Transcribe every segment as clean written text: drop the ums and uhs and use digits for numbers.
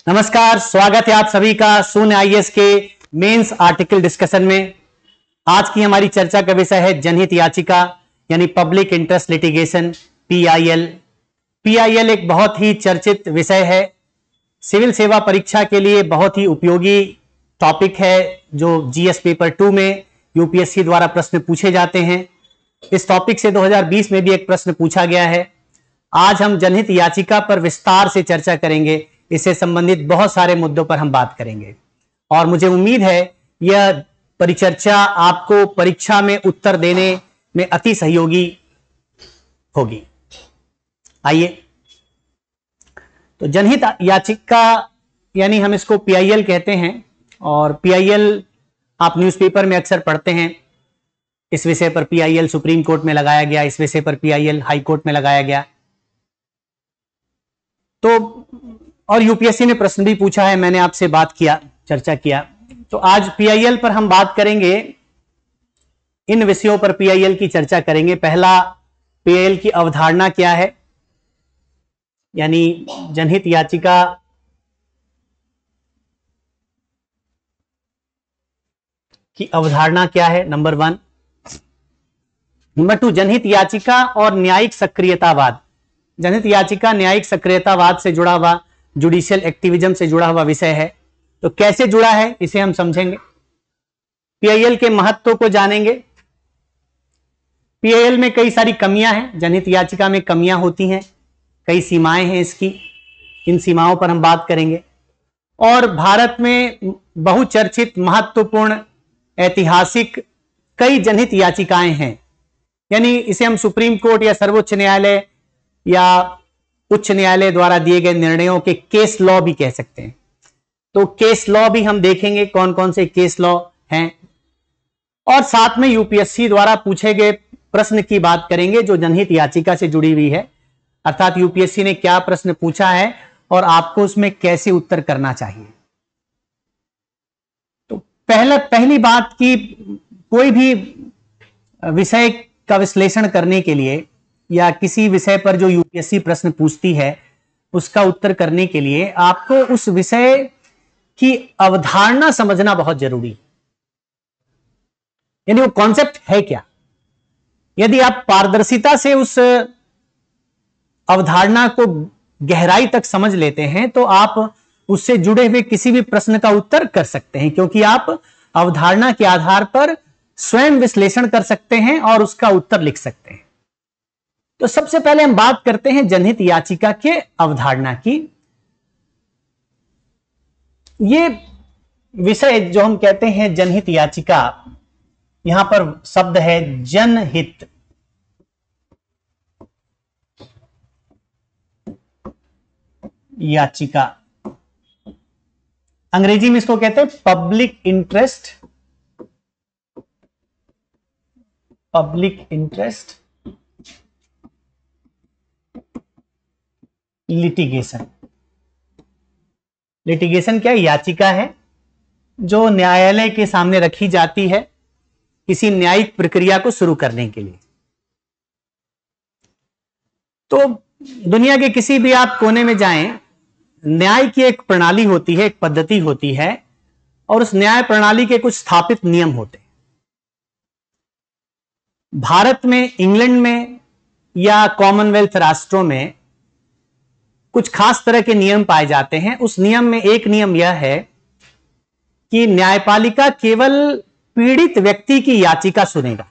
नमस्कार, स्वागत है आप सभी का शून्य आईएएस के मेंस आर्टिकल डिस्कशन में। आज की हमारी चर्चा का विषय है जनहित याचिका यानी public interest litigation PIL. PIL एक बहुत ही चर्चित विषय है, सिविल सेवा परीक्षा के लिए बहुत ही उपयोगी टॉपिक है जो जीएस पेपर 2 में यूपीएससी द्वारा प्रश्न पूछे जाते हैं। इस टॉपिक से 2020 में भी एक प्रश्न पूछा गया है। आज हम जनहित याचिका पर विस्तार से चर्चा करेंगे, इससे संबंधित बहुत सारे मुद्दों पर हम बात करेंगे और मुझे उम्मीद है यह परिचर्चा आपको परीक्षा में उत्तर देने में अति सहयोगी होगी। आइए, तो जनहित याचिका यानी हम इसको पीआईएल कहते हैं और पीआईएल आप न्यूज़पेपर में अक्सर पढ़ते हैं। इस विषय पर पीआईएल सुप्रीम कोर्ट में लगाया गया, इस विषय पर पीआईएल हाई कोर्ट में लगाया गया। तो और यूपीएससी ने प्रश्न भी पूछा है, मैंने आपसे बात किया, चर्चा किया। तो आज पीआईएल पर हम बात करेंगे, इन विषयों पर पीआईएल की चर्चा करेंगे। पहला, पीआईएल की अवधारणा क्या है, यानी जनहित याचिका की अवधारणा क्या है, नंबर 1। नंबर 2, जनहित याचिका और न्यायिक सक्रियतावाद। जनहित याचिका न्यायिक सक्रियतावाद से जुड़ा हुआ, जुडिशियल एक्टिविज्म से जुड़ा हुआ विषय है। तो कैसे जुड़ा है इसे हम समझेंगे। पीआईएल के महत्व को जानेंगे। पीआईएल में कई सारी कमियां हैं, जनहित याचिका में कमियां होती हैं, कई सीमाएं हैं इसकी, इन सीमाओं पर हम बात करेंगे। और भारत में बहुचर्चित, महत्वपूर्ण, ऐतिहासिक कई जनहित याचिकाएं हैं, यानी इसे हम सुप्रीम कोर्ट या सर्वोच्च न्यायालय या उच्च न्यायालय द्वारा दिए गए निर्णयों के केस लॉ भी कह सकते हैं। तो केस लॉ भी हम देखेंगे, कौन कौन से केस लॉ हैं, और साथ में यूपीएससी द्वारा पूछे गए प्रश्न की बात करेंगे जो जनहित याचिका से जुड़ी हुई है, अर्थात यूपीएससी ने क्या प्रश्न पूछा है और आपको उसमें कैसे उत्तर करना चाहिए। तो पहली बात कि कोई भी विषय का विश्लेषण करने के लिए या किसी विषय पर जो यूपीएससी प्रश्न पूछती है उसका उत्तर करने के लिए आपको उस विषय की अवधारणा समझना बहुत जरूरी है, यानी वो कॉन्सेप्ट है क्या। यदि आप पारदर्शिता से उस अवधारणा को गहराई तक समझ लेते हैं तो आप उससे जुड़े हुए किसी भी प्रश्न का उत्तर कर सकते हैं, क्योंकि आप अवधारणा के आधार पर स्वयं विश्लेषण कर सकते हैं और उसका उत्तर लिख सकते हैं। तो सबसे पहले हम बात करते हैं जनहित याचिका के अवधारणा की। ये विषय जो हम कहते हैं जनहित याचिका, यहां पर शब्द है जनहित। याचिका अंग्रेजी में इसको कहते हैं public interest, public interest litigation. Litigation क्या है? याचिका है जो न्यायालय के सामने रखी जाती है किसी न्यायिक प्रक्रिया को शुरू करने के लिए। तो दुनिया के किसी भी आप कोने में जाएं, न्याय की एक प्रणाली होती है, एक पद्धति होती है, और उस न्याय प्रणाली के कुछ स्थापित नियम होते हैं। भारत में, इंग्लैंड में या कॉमनवेल्थ राष्ट्रों में कुछ खास तरह के नियम पाए जाते हैं। उस नियम में एक नियम यह है कि न्यायपालिका केवल पीड़ित व्यक्ति की याचिका सुनेगा।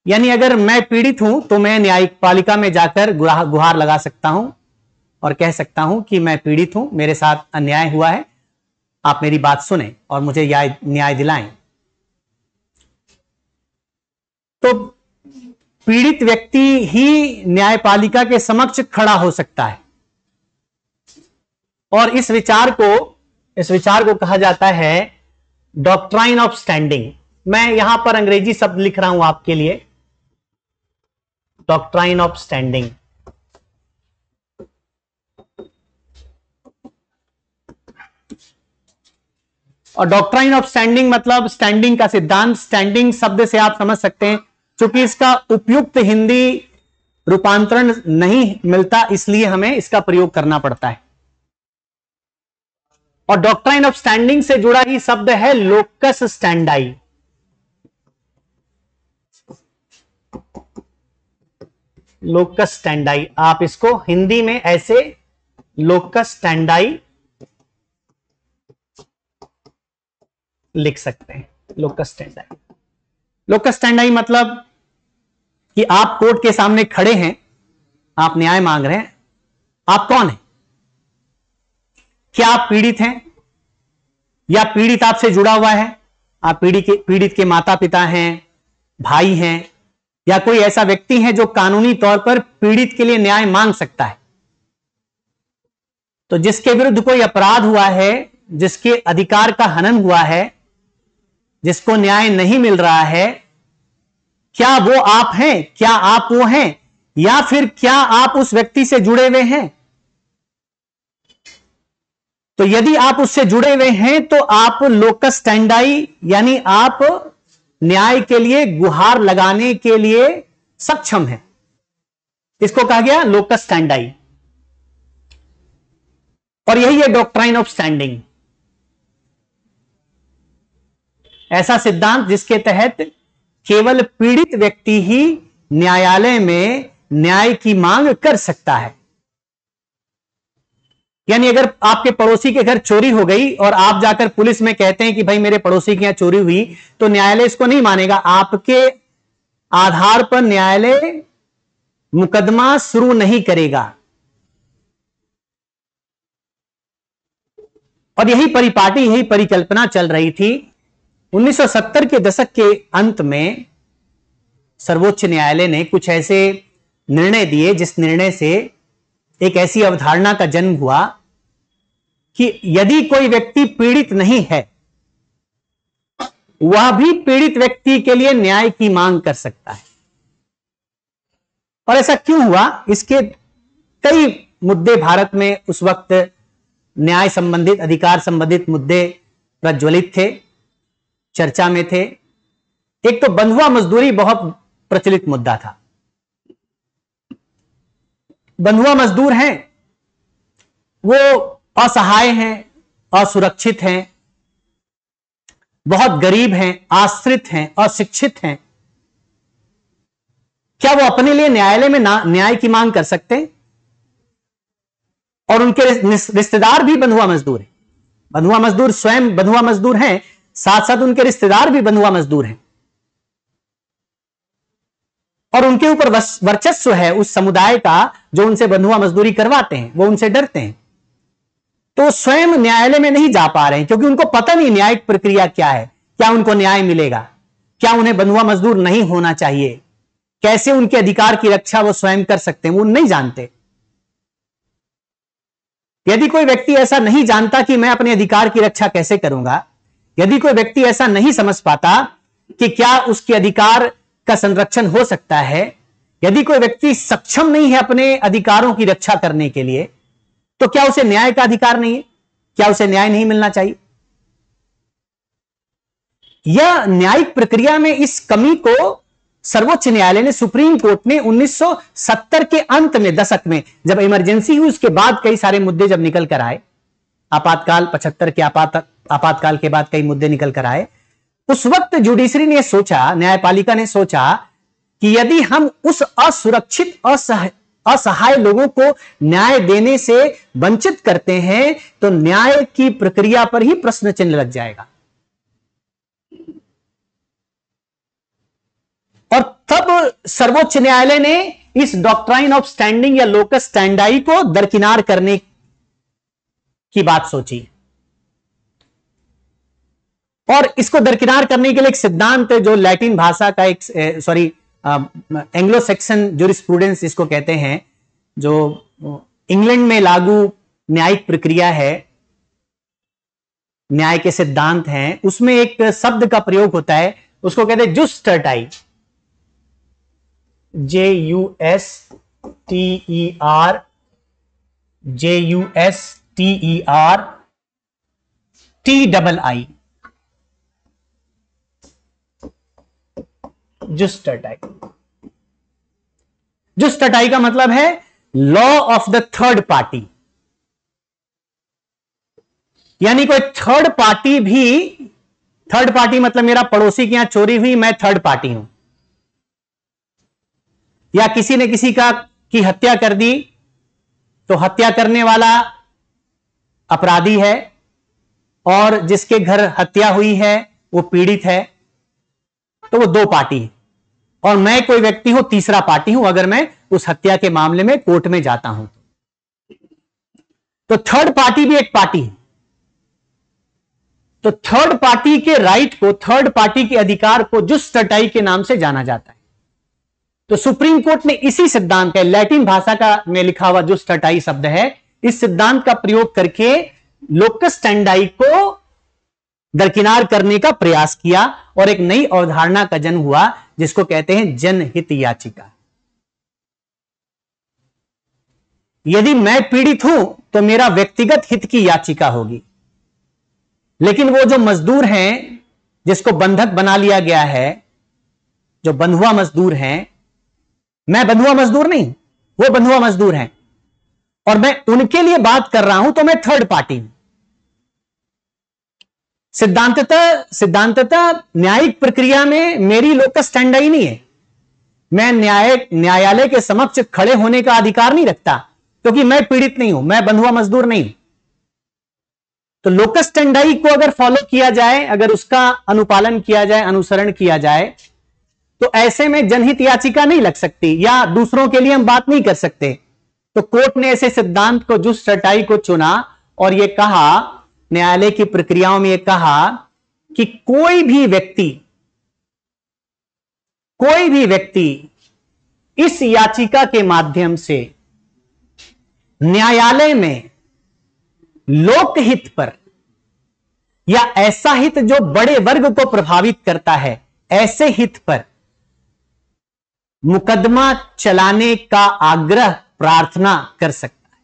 यानी अगर मैं पीड़ित हूं तो मैं न्यायपालिका में जाकर गुहार लगा सकता हूं और कह सकता हूं कि मैं पीड़ित हूं, मेरे साथ अन्याय हुआ है, आप मेरी बात सुने और मुझे न्याय दिलाएं। तो पीड़ित व्यक्ति ही न्यायपालिका के समक्ष खड़ा हो सकता है और इस विचार को कहा जाता है डॉक्ट्राइन ऑफ स्टैंडिंग। मैं यहां पर अंग्रेजी शब्द लिख रहा हूं आपके लिए, डॉक्ट्राइन ऑफ स्टैंडिंग। और डॉक्ट्राइन ऑफ स्टैंडिंग मतलब स्टैंडिंग का सिद्धांत। स्टैंडिंग शब्द से आप समझ सकते हैं, क्योंकि इसका उपयुक्त हिंदी रूपांतरण नहीं मिलता, इसलिए हमें इसका प्रयोग करना पड़ता है। और डॉक्ट्राइन ऑफ स्टैंडिंग से जुड़ा ही शब्द है लोकस स्टैंडाई। लोकस स्टैंडाई, आप इसको हिंदी में ऐसे लोकस स्टैंडाई लिख सकते हैं। लोकस स्टैंडाई, लोकस स्टैंडाई मतलब कि आप कोर्ट के सामने खड़े हैं, आप न्याय मांग रहे हैं। आप कौन हैं? क्या आप पीड़ित हैं या पीड़ित आपसे जुड़ा हुआ है? आप पीड़ित के माता पिता हैं, भाई हैं, या कोई ऐसा व्यक्ति है जो कानूनी तौर पर पीड़ित के लिए न्याय मांग सकता है। तो जिसके विरुद्ध कोई अपराध हुआ है, जिसके अधिकार का हनन हुआ है, जिसको न्याय नहीं मिल रहा है, क्या वो आप हैं? क्या आप वो हैं? या फिर क्या आप उस व्यक्ति से जुड़े हुए हैं? तो यदि आप उससे जुड़े हुए हैं तो आप लोकस स्टैंडाई यानी आप न्याय के लिए गुहार लगाने के लिए सक्षम हैं। इसको कहा गया लोकस स्टैंडाई, और यही है डॉक्ट्राइन ऑफ स्टैंडिंग। ऐसा सिद्धांत जिसके तहत केवल पीड़ित व्यक्ति ही न्यायालय में न्याय की मांग कर सकता है। यानी अगर आपके पड़ोसी के घर चोरी हो गई और आप जाकर पुलिस में कहते हैं कि भाई मेरे पड़ोसी के यहां चोरी हुई, तो न्यायालय इसको नहीं मानेगा। आपके आधार पर न्यायालय मुकदमा शुरू नहीं करेगा। और यही परिपाटी, यही परिकल्पना चल रही थी 1970 के दशक के अंत में। सर्वोच्च न्यायालय ने कुछ ऐसे निर्णय दिए जिस निर्णय से एक ऐसी अवधारणा का जन्म हुआ कि यदि कोई व्यक्ति पीड़ित नहीं है, वह भी पीड़ित व्यक्ति के लिए न्याय की मांग कर सकता है। और ऐसा क्यों हुआ? इसके कई मुद्दे भारत में उस वक्त न्याय संबंधित, अधिकार संबंधित मुद्दे प्रज्वलित थे, चर्चा में थे। एक तो बंधुआ मजदूरी बहुत प्रचलित मुद्दा था। बंधुआ मजदूर हैं, वो असहाय हैं, असुरक्षित हैं, बहुत गरीब हैं, आश्रित हैं, अशिक्षित हैं। क्या वो अपने लिए न्यायालय में न्याय की मांग कर सकते हैं? और उनके रिश्तेदार भी बंधुआ मजदूर हैं। बंधुआ मजदूर स्वयं बंधुआ मजदूर हैं, साथ साथ उनके रिश्तेदार भी बंधुआ मजदूर हैं, और उनके ऊपर वर्चस्व है उस समुदाय का जो उनसे बंधुआ मजदूरी करवाते हैं। वो उनसे डरते हैं, तो स्वयं न्यायालय में नहीं जा पा रहे हैं क्योंकि उनको पता नहीं न्यायिक प्रक्रिया क्या है, क्या उनको न्याय मिलेगा, क्या उन्हें बंधुआ मजदूर नहीं होना चाहिए, कैसे उनके अधिकार की रक्षा वो स्वयं कर सकते हैं, वो नहीं जानते। यदि कोई व्यक्ति ऐसा नहीं जानता कि मैं अपने अधिकार की रक्षा कैसे करूंगा, यदि कोई व्यक्ति ऐसा नहीं समझ पाता कि क्या उसके अधिकार का संरक्षण हो सकता है, यदि कोई व्यक्ति सक्षम नहीं है अपने अधिकारों की रक्षा करने के लिए, तो क्या उसे न्याय का अधिकार नहीं है? क्या उसे न्याय नहीं मिलना चाहिए? यह न्यायिक प्रक्रिया में इस कमी को सर्वोच्च न्यायालय ने, सुप्रीम कोर्ट ने 1970 के अंत में, दशक में, जब इमरजेंसी हुई, उसके बाद कई सारे मुद्दे जब निकल कर आए, आपातकाल 75 के आपातकाल के बाद कई मुद्दे निकल कर आए, उस वक्त जुडिशरी ने सोचा, न्यायपालिका ने सोचा कि यदि हम उस असुरक्षित, असहाय लोगों को न्याय देने से वंचित करते हैं तो न्याय की प्रक्रिया पर ही प्रश्न चिन्ह लग जाएगा। और तब सर्वोच्च न्यायालय ने इस डॉक्ट्राइन ऑफ स्टैंडिंग या लोकस स्टैंडाई को दरकिनार करने की बात सोची। और इसको दरकिनार करने के लिए एक सिद्धांत है जो लैटिन भाषा का एक एंग्लो सेक्सन ज्यूरिस्प्रूडेंस इसको कहते हैं, जो इंग्लैंड में लागू न्यायिक प्रक्रिया है, न्याय के सिद्धांत हैं, उसमें एक शब्द का प्रयोग होता है, उसको कहते हैं जुस टर्टाई, JUSTERTI, जुस टर्टाई। जुस टर्टाई का मतलब है law of the third party, यानी कोई थर्ड पार्टी मतलब मेरा पड़ोसी के यहां चोरी हुई, मैं थर्ड पार्टी हूं, या किसी ने किसी की हत्या कर दी तो हत्या करने वाला अपराधी है और जिसके घर हत्या हुई है वो पीड़ित है, तो वो दो पार्टी है। और मैं कोई व्यक्ति हूं, तीसरा पार्टी हूं, अगर मैं उस हत्या के मामले में कोर्ट में जाता हूं तो थर्ड पार्टी भी एक पार्टी है। तो थर्ड पार्टी के राइट को, थर्ड पार्टी के अधिकार को जुस स्टैटई के नाम से जाना जाता है। तो सुप्रीम कोर्ट ने इसी सिद्धांत का, लैटिन भाषा का में लिखा हुआ जुस स्टैटई शब्द है, इस सिद्धांत का प्रयोग करके लोकस स्टैंडाई को दरकिनार करने का प्रयास किया और एक नई अवधारणा का जन्म हुआ जिसको कहते हैं जनहित याचिका। यदि मैं पीड़ित हूं तो मेरा व्यक्तिगत हित की याचिका होगी, लेकिन वो जो मजदूर हैं जिसको बंधक बना लिया गया है, जो बंधुआ मजदूर हैं, मैं बंधुआ मजदूर नहीं, वो बंधुआ मजदूर हैं और मैं उनके लिए बात कर रहा हूं, तो मैं थर्ड पार्टी हूं। सिद्धांततः न्यायिक प्रक्रिया में मेरी लोकस स्टैंडाई नहीं है। मैं न्यायालय के समक्ष खड़े होने का अधिकार नहीं रखता क्योंकि मैं पीड़ित नहीं हूं, मैं बंधुआ मजदूर नहीं हूं। तो लोकस स्टैंडाई को अगर फॉलो किया जाए, अगर उसका अनुपालन किया जाए, अनुसरण किया जाए, तो ऐसे में जनहित याचिका नहीं लग सकती या दूसरों के लिए हम बात नहीं कर सकते। तो कोर्ट ने ऐसे सिद्धांत को, जुस स्टैटई को चुना और यह कहा, न्यायालय की प्रक्रियाओं में यह कहा कि कोई भी व्यक्ति इस याचिका के माध्यम से न्यायालय में लोकहित पर या ऐसा हित जो बड़े वर्ग को प्रभावित करता है, ऐसे हित पर मुकदमा चलाने का आग्रह, प्रार्थना कर सकता है।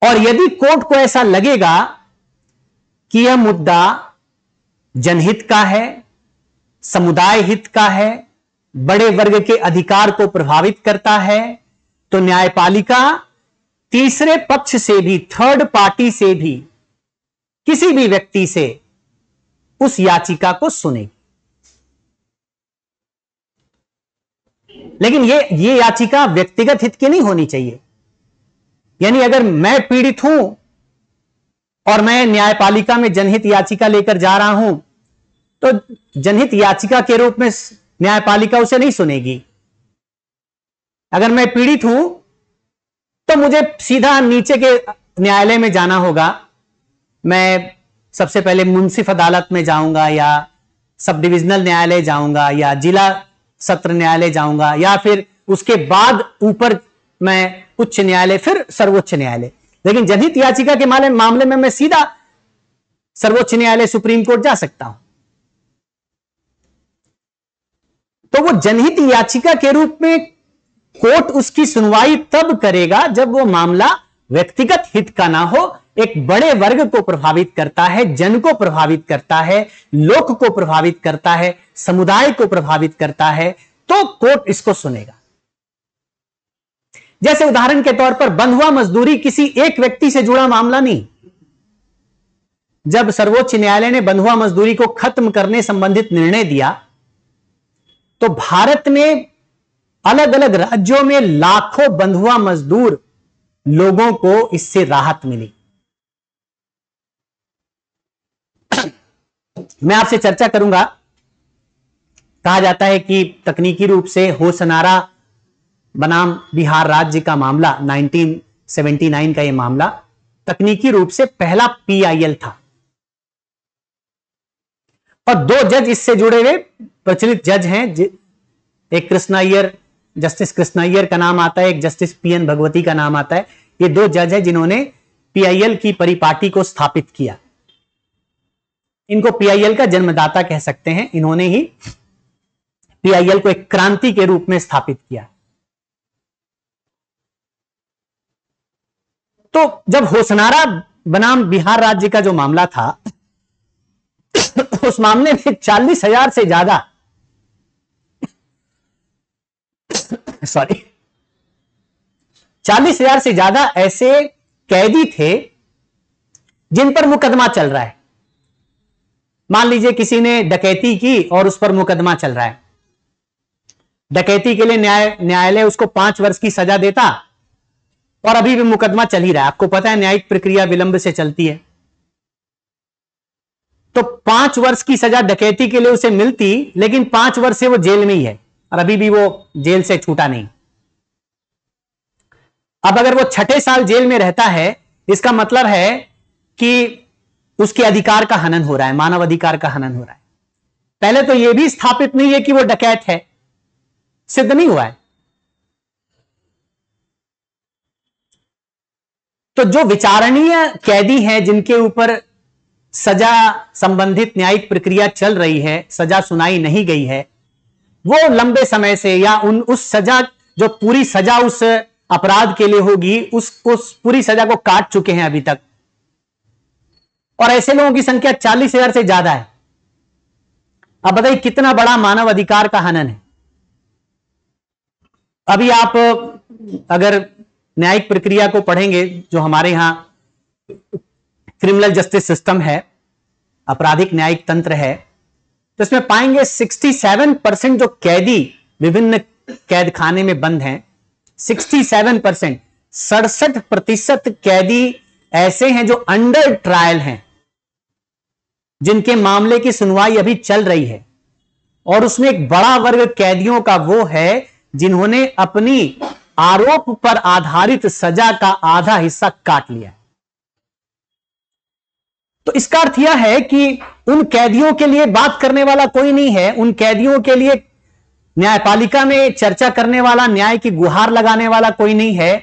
और यदि कोर्ट को ऐसा लगेगा कि यह मुद्दा जनहित का है, समुदाय हित का है, बड़े वर्ग के अधिकार को प्रभावित करता है, तो न्यायपालिका तीसरे पक्ष से भी, थर्ड पार्टी से भी, किसी भी व्यक्ति से उस याचिका को सुनेगी। लेकिन ये याचिका व्यक्तिगत हित की नहीं होनी चाहिए। यानी अगर मैं पीड़ित हूं और मैं न्यायपालिका में जनहित याचिका लेकर जा रहा हूं, तो जनहित याचिका के रूप में न्यायपालिका उसे नहीं सुनेगी। अगर मैं पीड़ित हूं तो मुझे सीधा नीचे के न्यायालय में जाना होगा। मैं सबसे पहले मुंसिफ अदालत में जाऊंगा या सब डिविजनल न्यायालय जाऊंगा या जिला सत्र न्यायालय जाऊंगा या फिर उसके बाद ऊपर मैं उच्च न्यायालय, फिर सर्वोच्च न्यायालय। लेकिन जनहित याचिका के मामले में मैं सीधा सर्वोच्च न्यायालय, सुप्रीम कोर्ट जा सकता हूं। तो वो जनहित याचिका के रूप में कोर्ट उसकी सुनवाई तब करेगा जब वो मामला व्यक्तिगत हित का ना हो, एक बड़े वर्ग को प्रभावित करता है, जन को प्रभावित करता है, लोक को प्रभावित करता है, समुदाय को प्रभावित करता है, तो कोर्ट इसको सुनेगा। जैसे उदाहरण के तौर पर बंधुआ मजदूरी किसी एक व्यक्ति से जुड़ा मामला नहीं। जब सर्वोच्च न्यायालय ने बंधुआ मजदूरी को खत्म करने संबंधित निर्णय दिया, तो भारत में अलग अलग राज्यों में लाखों बंधुआ मजदूर लोगों को इससे राहत मिली। मैं आपसे चर्चा करूंगा। कहा जाता है कि तकनीकी रूप से होशनारा बनाम बिहार राज्य का मामला, 1979 का यह मामला तकनीकी रूप से पहला PIL था और 2 जज इससे जुड़े हुए प्रचलित जज हैं। एक कृष्णा अय्यर, जस्टिस कृष्णा अय्यर का नाम आता है, एक जस्टिस PN भगवती का नाम आता है। ये 2 जज हैं जिन्होंने PIL की परिपाटी को स्थापित किया। इनको PIL का जन्मदाता कह सकते हैं। इन्होंने ही PIL को एक क्रांति के रूप में स्थापित किया। तो जब होशनारा बनाम बिहार राज्य का जो मामला था, उस मामले में 40,000 से ज्यादा 40,000 से ज्यादा ऐसे कैदी थे जिन पर मुकदमा चल रहा है। मान लीजिए किसी ने डकैती की और उस पर मुकदमा चल रहा है, डकैती के लिए न्यायालय उसको 5 वर्ष की सजा देता और अभी भी मुकदमा चल ही रहा है। आपको पता है न्यायिक प्रक्रिया विलंब से चलती है, तो 5 वर्ष की सजा डकैती के लिए उसे मिलती, लेकिन 5 वर्ष से वो जेल में ही है और अभी भी वो जेल से छूटा नहीं। अब अगर वो 6ठे साल जेल में रहता है, इसका मतलब है कि उसके अधिकार का हनन हो रहा है, मानव अधिकार का हनन हो रहा है। पहले तो यह भी स्थापित नहीं है कि वो डकैत है, सिद्ध नहीं हुआ है। तो जो विचारणीय कैदी हैं, जिनके ऊपर सजा संबंधित न्यायिक प्रक्रिया चल रही है, सजा सुनाई नहीं गई है, वो लंबे समय से या उस सजा, जो पूरी सजा उस अपराध के लिए होगी, उस पूरी सजा को काट चुके हैं अभी तक, और ऐसे लोगों की संख्या 40,000 से ज्यादा है। अब बताइए कितना बड़ा मानव अधिकार का हनन है। अभी आप अगर न्यायिक प्रक्रिया को पढ़ेंगे, जो हमारे यहां क्रिमिनल जस्टिस सिस्टम है, आपराधिक न्यायिक तंत्र है, तो इसमें पाएंगे 67% जो कैदी विभिन्न कैद खाने में बंद हैं, 67%, 67% कैदी ऐसे हैं जो अंडर ट्रायल हैं, जिनके मामले की सुनवाई अभी चल रही है। और उसमें एक बड़ा वर्ग कैदियों का वो है जिन्होंने अपनी आरोप पर आधारित सजा का आधा हिस्सा काट लिया। तो इसका अर्थ यह है कि उन कैदियों के लिए बात करने वाला कोई नहीं है, उन कैदियों के लिए न्यायपालिका में चर्चा करने वाला, न्याय की गुहार लगाने वाला कोई नहीं है।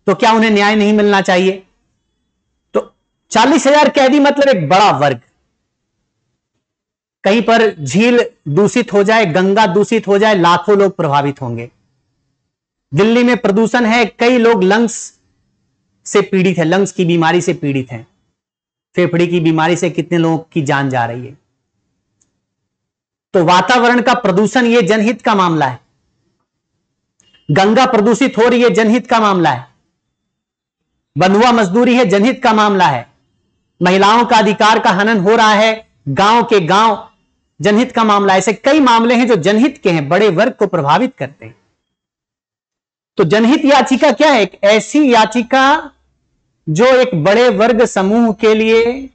तो क्या उन्हें न्याय नहीं मिलना चाहिए? तो 40,000 कैदी मतलब एक बड़ा वर्ग। कहीं पर झील दूषित हो जाए, गंगा दूषित हो जाए, लाखों लोग प्रभावित होंगे। दिल्ली में प्रदूषण है, कई लोग लंग्स से पीड़ित है, लंग्स की बीमारी से पीड़ित हैं, फेफड़े की बीमारी से कितने लोगों की जान जा रही है। तो वातावरण का प्रदूषण ये जनहित का मामला है, गंगा प्रदूषित हो रही है, जनहित का मामला है, बंधुआ मजदूरी है, जनहित का मामला है, महिलाओं का अधिकार का हनन हो रहा है, गांव के गांव, जनहित का मामला। ऐसे कई मामले हैं जो जनहित के हैं, बड़े वर्ग को प्रभावित करते हैं। तो जनहित याचिका क्या है? एक ऐसी याचिका जो एक बड़े वर्ग समूह के लिए,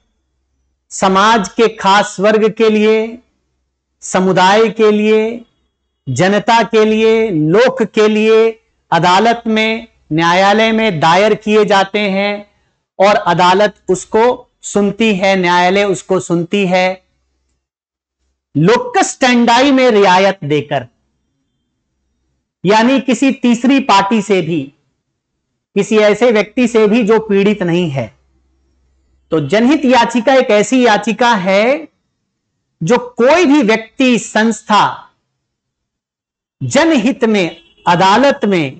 समाज के खास वर्ग के लिए, समुदाय के लिए, जनता के लिए, लोक के लिए अदालत में, न्यायालय में दायर किए जाते हैं और अदालत उसको सुनती है, न्यायालय उसको सुनती है, लोकस स्टैंडाई में रियायत देकर, यानी किसी तीसरी पार्टी से भी, किसी ऐसे व्यक्ति से भी जो पीड़ित नहीं है। तो जनहित याचिका एक ऐसी याचिका है जो कोई भी व्यक्ति, संस्था जनहित में अदालत में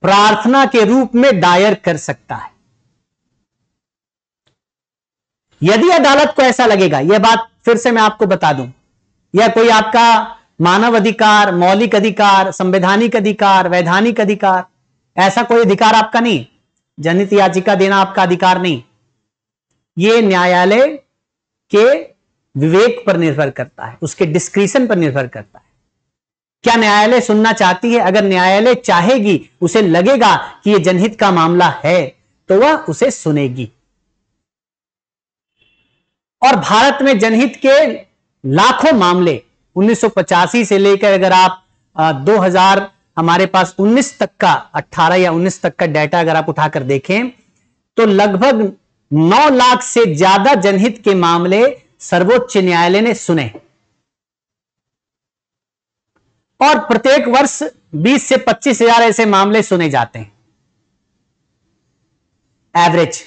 प्रार्थना के रूप में दायर कर सकता है। यदि अदालत को ऐसा लगेगा, यह बात फिर से मैं आपको बता दूं, यह कोई आपका मानव अधिकार, मौलिक अधिकार, संवैधानिक अधिकार, वैधानिक अधिकार, ऐसा कोई अधिकार आपका नहीं, जनहित याचिका देना आपका अधिकार नहीं। यह न्यायालय के विवेक पर निर्भर करता है, उसके डिस्क्रिशन पर निर्भर करता है। क्या न्यायालय सुनना चाहती है? अगर न्यायालय चाहेगी, उसे लगेगा कि यह जनहित का मामला है, तो वह उसे सुनेगी। और भारत में जनहित के लाखों मामले 1985 से लेकर, अगर आप 2000 हमारे पास 19 तक का, 18 या 19 तक का डाटा अगर आप उठाकर देखें, तो लगभग 9 लाख से ज्यादा जनहित के मामले सर्वोच्च न्यायालय ने सुने। और प्रत्येक वर्ष 20 से 25 हजार ऐसे मामले सुने जाते हैं, एवरेज।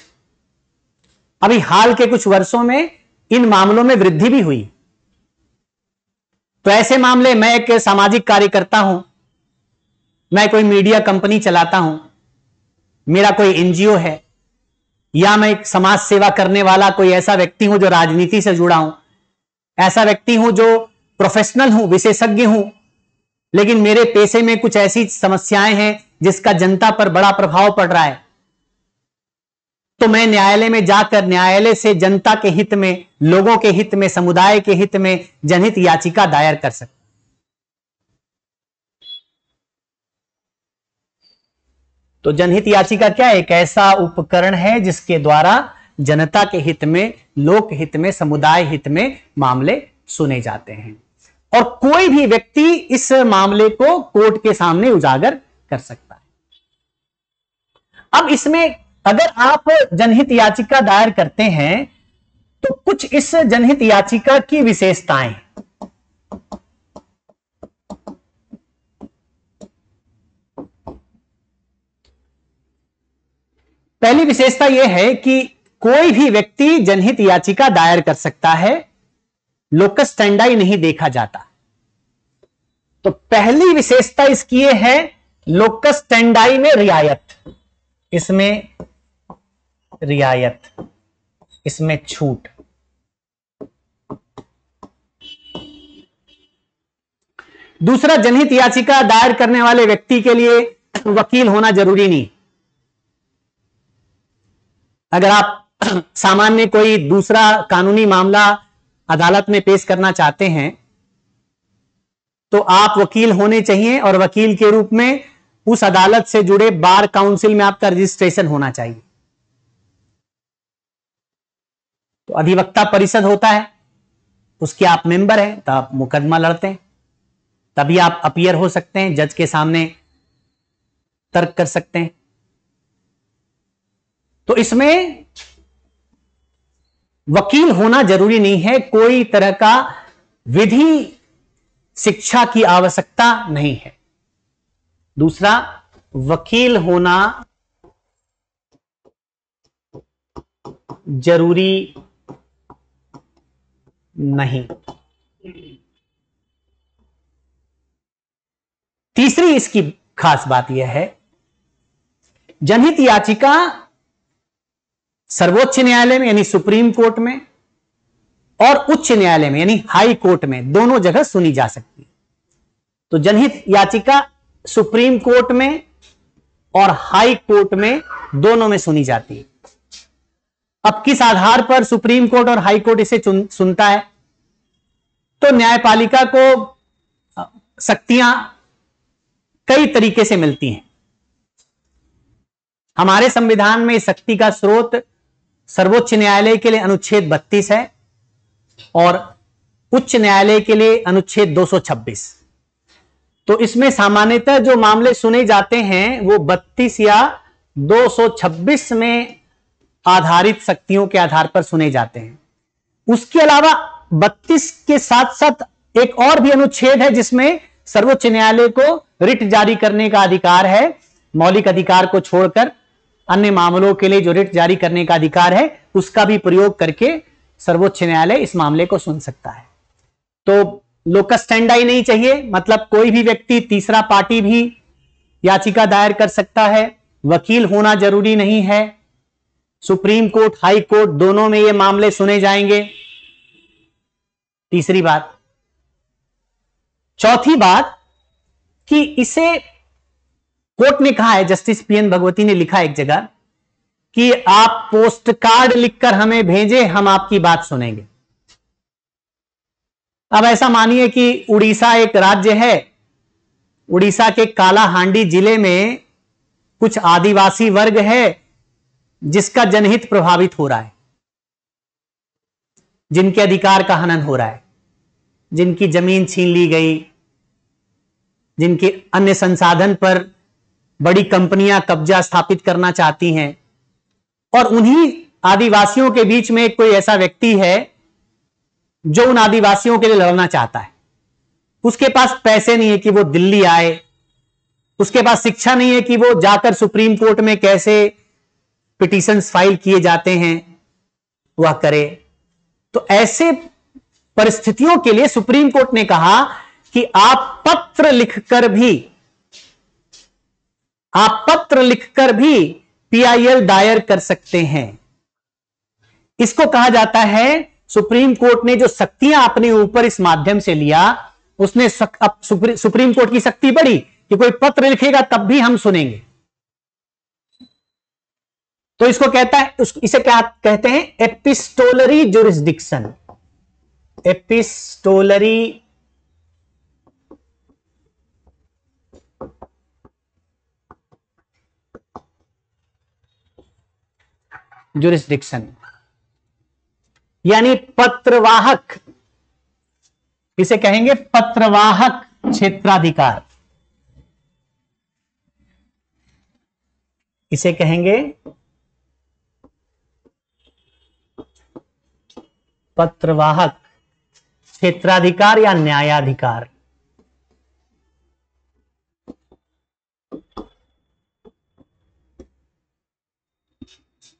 अभी हाल के कुछ वर्षों में इन मामलों में वृद्धि भी हुई। तो ऐसे मामले, मैं एक सामाजिक कार्यकर्ता हूं, मैं कोई मीडिया कंपनी चलाता हूं, मेरा कोई एनजीओ है, या मैं एक समाज सेवा करने वाला कोई ऐसा व्यक्ति हूं जो राजनीति से जुड़ा हूं, ऐसा व्यक्ति हूं जो प्रोफेशनल हूं, विशेषज्ञ हूं, लेकिन मेरे पेशे में कुछ ऐसी समस्याएं हैं जिसका जनता पर बड़ा प्रभाव पड़ रहा है। तो मैं न्यायालय में जाकर न्यायालय से जनता के हित में, लोगों के हित में, समुदाय के हित में जनहित याचिका दायर कर सकता। तो जनहित याचिका क्या है? एक ऐसा उपकरण है जिसके द्वारा जनता के हित में, लोक हित में, समुदाय हित में मामले सुने जाते हैं और कोई भी व्यक्ति इस मामले को कोर्ट के सामने उजागर कर सकता है। अब इसमें अगर आप जनहित याचिका दायर करते हैं तो कुछ इस जनहित याचिका की विशेषताएं। पहली विशेषता यह है कि कोई भी व्यक्ति जनहित याचिका दायर कर सकता है, लोकस स्टैंडाई नहीं देखा जाता। तो पहली विशेषता इसकी यह है, लोकस स्टैंडाई में रियायत, इसमें रियायत, इसमें छूट। दूसरा, जनहित याचिका दायर करने वाले व्यक्ति के लिए वकील होना जरूरी नहीं। अगर आप सामान्य कोई दूसरा कानूनी मामला अदालत में पेश करना चाहते हैं तो आप वकील होने चाहिए और वकील के रूप में उस अदालत से जुड़े बार काउंसिल में आपका रजिस्ट्रेशन होना चाहिए। तो अधिवक्ता परिषद होता है, उसके आप मेंबर हैं, तब आप मुकदमा लड़ते हैं, तभी आप अपीयर हो सकते हैं, जज के सामने तर्क कर सकते हैं। तो इसमें वकील होना जरूरी नहीं है, कोई तरह का विधि शिक्षा की आवश्यकता नहीं है। दूसरा, वकील होना जरूरी नहीं। तीसरी इसकी खास बात यह है, जनहित याचिका सर्वोच्च न्यायालय में यानी सुप्रीम कोर्ट में और उच्च न्यायालय में यानी हाई कोर्ट में, दोनों जगह सुनी जा सकती है। तो जनहित याचिका सुप्रीम कोर्ट में और हाई कोर्ट में, दोनों में सुनी जाती है। अब किस आधार पर सुप्रीम कोर्ट और हाई कोर्ट इसे सुनता है? तो न्यायपालिका को शक्तियां कई तरीके से मिलती हैं। हमारे संविधान में शक्ति का स्रोत सर्वोच्च न्यायालय के लिए अनुच्छेद 32 है और उच्च न्यायालय के लिए अनुच्छेद 226। तो इसमें सामान्यतः जो मामले सुने जाते हैं वो 32 या 226 में आधारित शक्तियों के आधार पर सुने जाते हैं। उसके अलावा 32 के साथ साथ एक और भी अनुच्छेद है जिसमें सर्वोच्च न्यायालय को रिट जारी करने का अधिकार है। मौलिक अधिकार को छोड़कर अन्य मामलों के लिए जो रिट जारी करने का अधिकार है उसका भी प्रयोग करके सर्वोच्च न्यायालय इस मामले को सुन सकता है। तो लोकस स्टैंडाई नहीं चाहिए, मतलब कोई भी व्यक्ति, तीसरा पार्टी भी याचिका दायर कर सकता है। वकील होना जरूरी नहीं है। सुप्रीम कोर्ट, हाई कोर्ट दोनों में ये मामले सुने जाएंगे। तीसरी बात। चौथी बात कि इसे कोर्ट ने कहा है, जस्टिस पीएन भगवती ने लिखा एक जगह कि आप पोस्ट कार्ड लिखकर हमें भेजें, हम आपकी बात सुनेंगे। अब ऐसा मानिए कि उड़ीसा एक राज्य है, उड़ीसा के कालाहांडी जिले में कुछ आदिवासी वर्ग है जिसका जनहित प्रभावित हो रहा है, जिनके अधिकार का हनन हो रहा है, जिनकी जमीन छीन ली गई, जिनके अन्य संसाधन पर बड़ी कंपनियां कब्जा स्थापित करना चाहती हैं, और उन्हीं आदिवासियों के बीच में कोई ऐसा व्यक्ति है जो उन आदिवासियों के लिए लड़ना चाहता है। उसके पास पैसे नहीं है कि वो दिल्ली आए, उसके पास शिक्षा नहीं है कि वो जाकर सुप्रीम कोर्ट में कैसे पिटीशंस फाइल किए जाते हैं वह करे। तो ऐसे परिस्थितियों के लिए सुप्रीम कोर्ट ने कहा कि आप पत्र लिखकर भी पीआईएल दायर कर सकते हैं। इसको कहा जाता है, सुप्रीम कोर्ट ने जो शक्तियां अपने ऊपर इस माध्यम से लिया, उसने सुप्रीम कोर्ट की शक्ति बढ़ी कि कोई पत्र लिखेगा तब भी हम सुनेंगे। तो इसको कहता है, इसे क्या कहते हैं? Epistolary jurisdiction. एपिस्टोलरी जुरिस्डिक्शन यानी पत्रवाहक, इसे कहेंगे पत्रवाहक क्षेत्राधिकार, इसे कहेंगे पत्रवाहक क्षेत्राधिकार या न्यायाधिकार।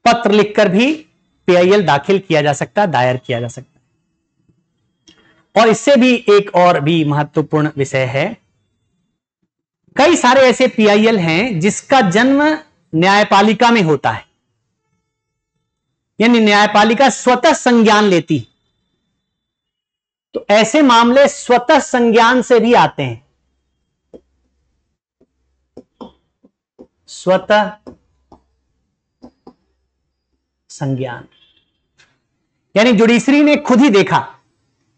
पत्र लिखकर भी पीआईएल दाखिल किया जा सकता है, दायर किया जा सकता है। और इससे भी एक और भी महत्वपूर्ण विषय है, कई सारे ऐसे पीआईएल हैं जिसका जन्म न्यायपालिका में होता है, यानी न्यायपालिका स्वतः संज्ञान लेती। तो ऐसे मामले स्वतः संज्ञान से भी आते हैं, स्वतः संज्ञान यानी जुडिशरी ने खुद ही देखा।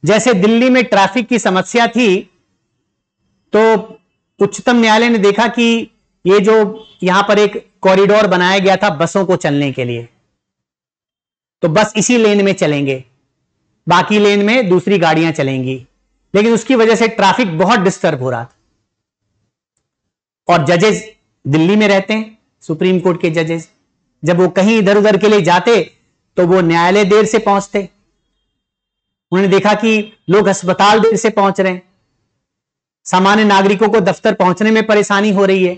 जैसे दिल्ली में ट्रैफिक की समस्या थी, तो उच्चतम न्यायालय ने देखा कि ये जो यहां पर एक कॉरिडोर बनाया गया था बसों को चलने के लिए, तो बस इसी लेन में चलेंगे, बाकी लेन में दूसरी गाड़ियां चलेंगी, लेकिन उसकी वजह से ट्रैफिक बहुत डिस्टर्ब हो रहा था। और जजेस दिल्ली में रहते हैं, सुप्रीम कोर्ट के जजेस, जब वो कहीं इधर उधर के लिए जाते तो वो न्यायालय देर से पहुंचते। उन्होंने देखा कि लोग अस्पताल देर से पहुंच रहे हैं, सामान्य नागरिकों को दफ्तर पहुंचने में परेशानी हो रही है,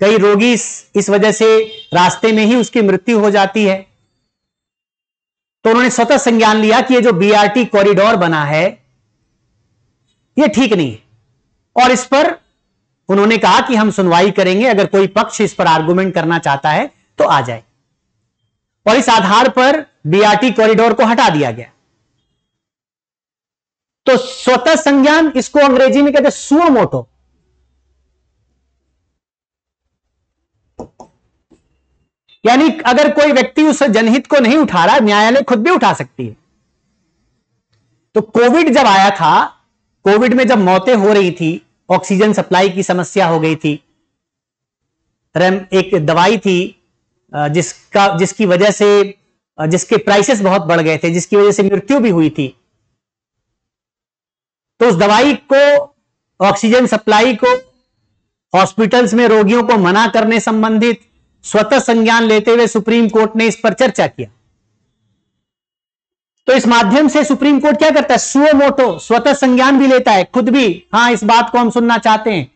कई रोगी इस वजह से रास्ते में ही उसकी मृत्यु हो जाती है। तो उन्होंने स्वतः संज्ञान लिया कि ये जो बीआरटी कॉरिडोर बना है ये ठीक नहीं है, और इस पर उन्होंने कहा कि हम सुनवाई करेंगे, अगर कोई पक्ष इस पर आर्गुमेंट करना चाहता है तो आ जाए। और इस आधार पर बीआरटी कॉरिडोर को हटा दिया गया। तो स्वतः संज्ञान, इसको अंग्रेजी में कहते हैं सुओ मोटो। यानी अगर कोई व्यक्ति उस जनहित को नहीं उठा रहा, न्यायालय खुद भी उठा सकती है। तो कोविड जब आया था, कोविड में जब मौतें हो रही थी, ऑक्सीजन सप्लाई की समस्या हो गई थी, एक दवाई थी जिसकी वजह से जिसके प्राइसेस बहुत बढ़ गए थे, जिसकी वजह से मृत्यु भी हुई थी। तो उस दवाई को, ऑक्सीजन सप्लाई को हॉस्पिटल्स में रोगियों को मना करने संबंधित स्वतः संज्ञान लेते हुए सुप्रीम कोर्ट ने इस पर चर्चा किया। तो इस माध्यम से सुप्रीम कोर्ट क्या करता है? सुओ मोटो, स्वतः संज्ञान भी लेता है खुद भी। हां, इस बात को हम सुनना चाहते हैं।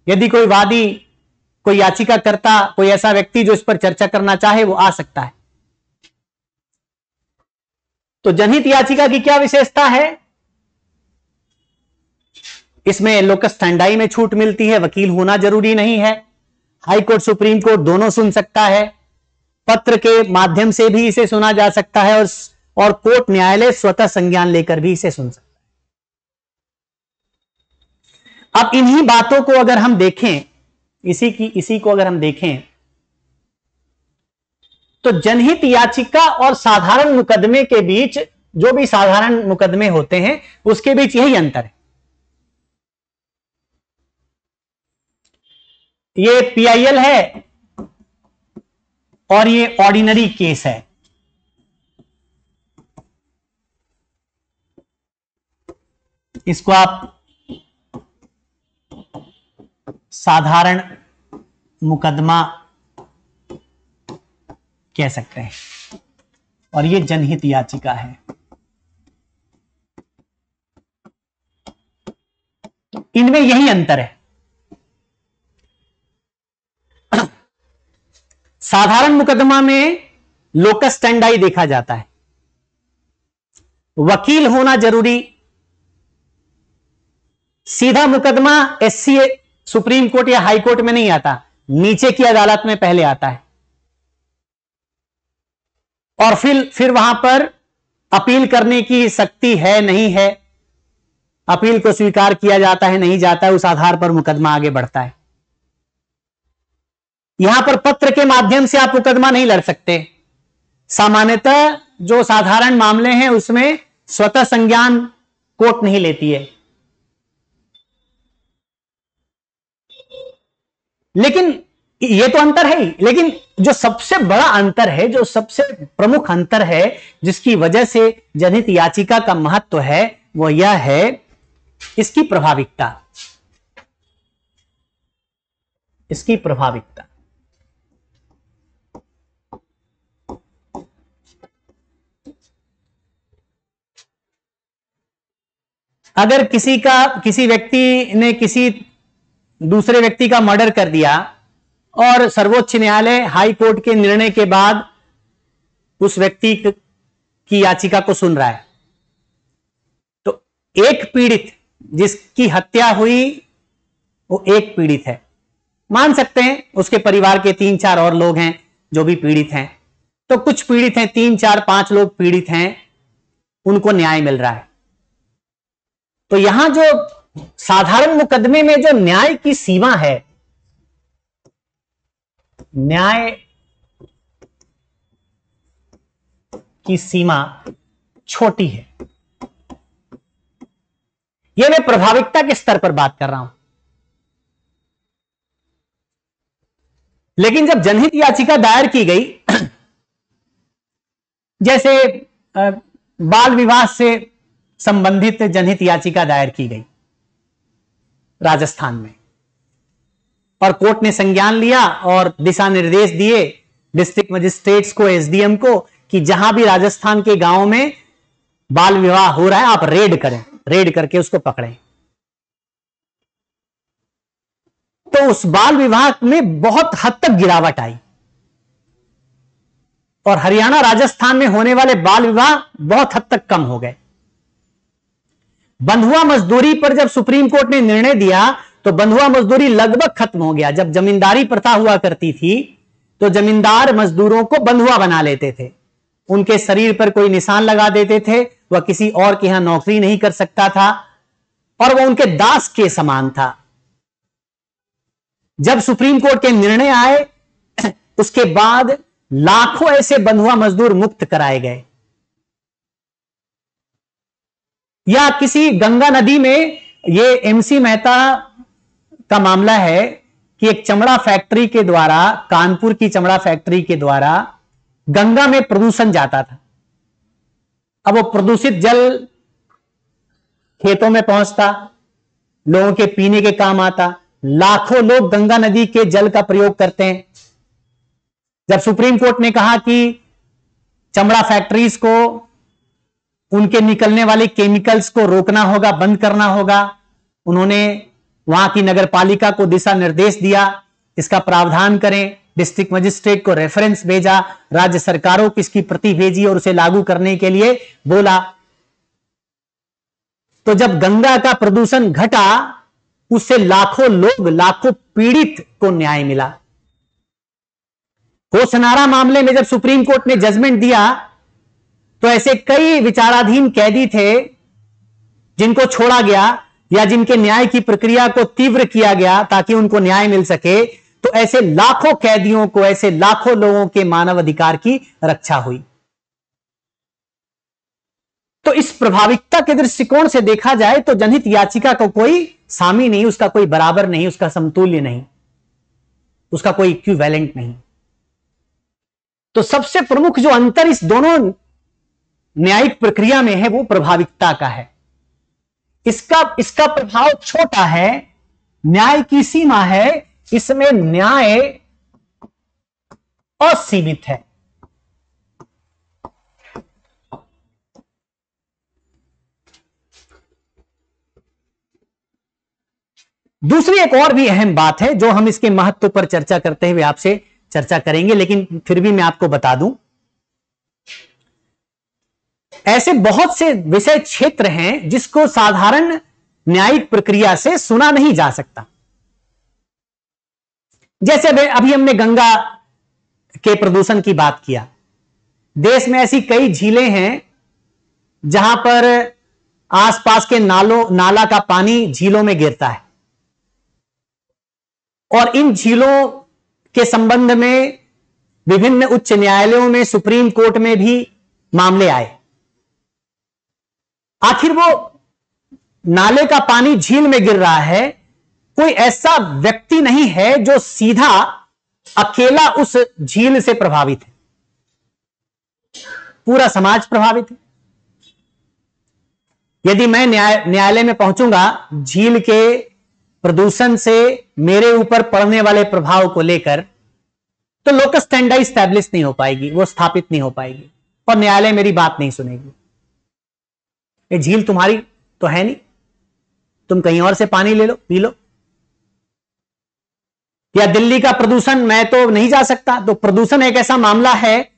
यदि कोई वादी, कोई याचिकाकर्ता, कोई ऐसा व्यक्ति जो इस पर चर्चा करना चाहे, वो आ सकता है। तो जनहित याचिका की क्या विशेषता है? इसमें लोकस स्टैंडाई में छूट मिलती है, वकील होना जरूरी नहीं है, हाई कोर्ट सुप्रीम कोर्ट दोनों सुन सकता है, पत्र के माध्यम से भी इसे सुना जा सकता है, और कोर्ट न्यायालय स्वतः संज्ञान लेकर भी इसे सुन सकता है। अब इन्हीं बातों को अगर हम देखें, इसी को अगर हम देखें, तो जनहित याचिका और साधारण मुकदमे के बीच, जो भी साधारण मुकदमे होते हैं उसके बीच यही अंतर है। ये पीआईएल है और ये ऑर्डिनरी केस है। इसको आप साधारण मुकदमा कह सकते हैं, और ये जनहित याचिका है। तो इनमें यही अंतर है। साधारण मुकदमा में लोकस स्टैंडाई देखा जाता है, वकील होना जरूरी। सीधा मुकदमा एससी सुप्रीम कोर्ट या हाई कोर्ट में नहीं आता, नीचे की अदालत में पहले आता है, और फिर वहां पर अपील करने की शक्ति है नहीं है, अपील को स्वीकार किया जाता है नहीं जाता है, उस आधार पर मुकदमा आगे बढ़ता है। यहां पर पत्र के माध्यम से आप मुकदमा नहीं लड़ सकते। सामान्यतः जो साधारण मामले हैं उसमें स्वतः संज्ञान कोर्ट नहीं लेती है। लेकिन ये तो अंतर है ही, लेकिन जो सबसे बड़ा अंतर है, जो सबसे प्रमुख अंतर है, जिसकी वजह से जनहित याचिका का महत्व है, वो यह है इसकी प्रभाविकता। इसकी प्रभाविकता। अगर किसी व्यक्ति ने किसी दूसरे व्यक्ति का मर्डर कर दिया और सर्वोच्च न्यायालय हाई कोर्ट के निर्णय के बाद उस व्यक्ति की याचिका को सुन रहा है, तो एक पीड़ित जिसकी हत्या हुई वो एक पीड़ित है, मान सकते हैं उसके परिवार के 3-4 और लोग हैं जो भी पीड़ित हैं, तो कुछ पीड़ित हैं, 3-4-5 लोग पीड़ित हैं, उनको न्याय मिल रहा है। तो यहां जो साधारण मुकदमे में जो न्याय की सीमा है, न्याय की सीमा छोटी है। यह मैं प्रभाविकता के स्तर पर बात कर रहा हूं। लेकिन जब जनहित याचिका दायर की गई, जैसे बाल विवाह से संबंधित जनहित याचिका दायर की गई राजस्थान में, और कोर्ट ने संज्ञान लिया और दिशा निर्देश दिए डिस्ट्रिक्ट मजिस्ट्रेट्स को, एसडीएम को, कि जहां भी राजस्थान के गांव में बाल विवाह हो रहा है आप रेड करें, रेड करके उसको पकड़ें। तो उस बाल विवाह में बहुत हद तक गिरावट आई और हरियाणा राजस्थान में होने वाले बाल विवाह बहुत हद तक कम हो गए। बंधुआ मजदूरी पर जब सुप्रीम कोर्ट ने निर्णय दिया तो बंधुआ मजदूरी लगभग खत्म हो गया। जब जमींदारी प्रथा हुआ करती थी तो जमींदार मजदूरों को बंधुआ बना लेते थे, उनके शरीर पर कोई निशान लगा देते थे, वह किसी और के यहां नौकरी नहीं कर सकता था और वह उनके दास के समान था। जब सुप्रीम कोर्ट के निर्णय आए उसके बाद लाखों ऐसे बंधुआ मजदूर मुक्त कराए गए। या किसी गंगा नदी में, ये एमसी मेहता का मामला है कि एक चमड़ा फैक्ट्री के द्वारा, कानपुर की चमड़ा फैक्ट्री के द्वारा गंगा में प्रदूषण जाता था। अब वो प्रदूषित जल खेतों में पहुंचता, लोगों के पीने के काम आता, लाखों लोग गंगा नदी के जल का प्रयोग करते हैं। जब सुप्रीम कोर्ट ने कहा कि चमड़ा फैक्ट्रीज को उनके निकलने वाले केमिकल्स को रोकना होगा, बंद करना होगा, उन्होंने वहां की नगर पालिका को दिशा निर्देश दिया, इसका प्रावधान करें। डिस्ट्रिक्ट मजिस्ट्रेट को रेफरेंस भेजा, राज्य सरकारों की इसकी प्रति भेजी और उसे लागू करने के लिए बोला। तो जब गंगा का प्रदूषण घटा, उससे लाखों लोग, लाखों पीड़ित को न्याय मिला। होशनारा मामले में जब सुप्रीम कोर्ट ने जजमेंट दिया तो ऐसे कई विचाराधीन कैदी थे जिनको छोड़ा गया या जिनके न्याय की प्रक्रिया को तीव्र किया गया ताकि उनको न्याय मिल सके। तो ऐसे लाखों कैदियों को, ऐसे लाखों लोगों के मानव अधिकार की रक्षा हुई। तो इस प्रभाविकता के दृष्टिकोण से देखा जाए तो जनहित याचिका का कोई सामी नहीं, उसका कोई बराबर नहीं, उसका समतुल्य नहीं, उसका कोई इक्विवेलेंट नहीं। तो सबसे प्रमुख जो अंतर इस दोनों न्यायिक प्रक्रिया में है वो प्रभाविकता का है। इसका प्रभाव छोटा है, न्याय की सीमा है, इसमें न्याय असीमित है। दूसरी एक और भी अहम बात है जो हम इसके महत्व पर चर्चा करते हुए आपसे चर्चा करेंगे, लेकिन फिर भी मैं आपको बता दूं, ऐसे बहुत से विषय क्षेत्र हैं जिसको साधारण न्यायिक प्रक्रिया से सुना नहीं जा सकता। जैसे अभी हमने गंगा के प्रदूषण की बात किया। देश में ऐसी कई झीलें हैं जहां पर आसपास के नाला का पानी झीलों में गिरता है और इन झीलों के संबंध में विभिन्न उच्च न्यायालयों में, सुप्रीम कोर्ट में भी मामले आए। आखिर वो नाले का पानी झील में गिर रहा है, कोई ऐसा व्यक्ति नहीं है जो सीधा अकेला उस झील से प्रभावित है, पूरा समाज प्रभावित है। यदि मैं न्यायालय में पहुंचूंगा झील के प्रदूषण से मेरे ऊपर पड़ने वाले प्रभाव को लेकर, तो लोकस स्टैंडर्ड स्टैब्लिश नहीं हो पाएगी, वो स्थापित नहीं हो पाएगी और न्यायालय मेरी बात नहीं सुनेगी। ये झील तुम्हारी तो है नहीं, तुम कहीं और से पानी ले लो, पी लो। या दिल्ली का प्रदूषण, मैं तो नहीं जा सकता। तो प्रदूषण एक ऐसा मामला है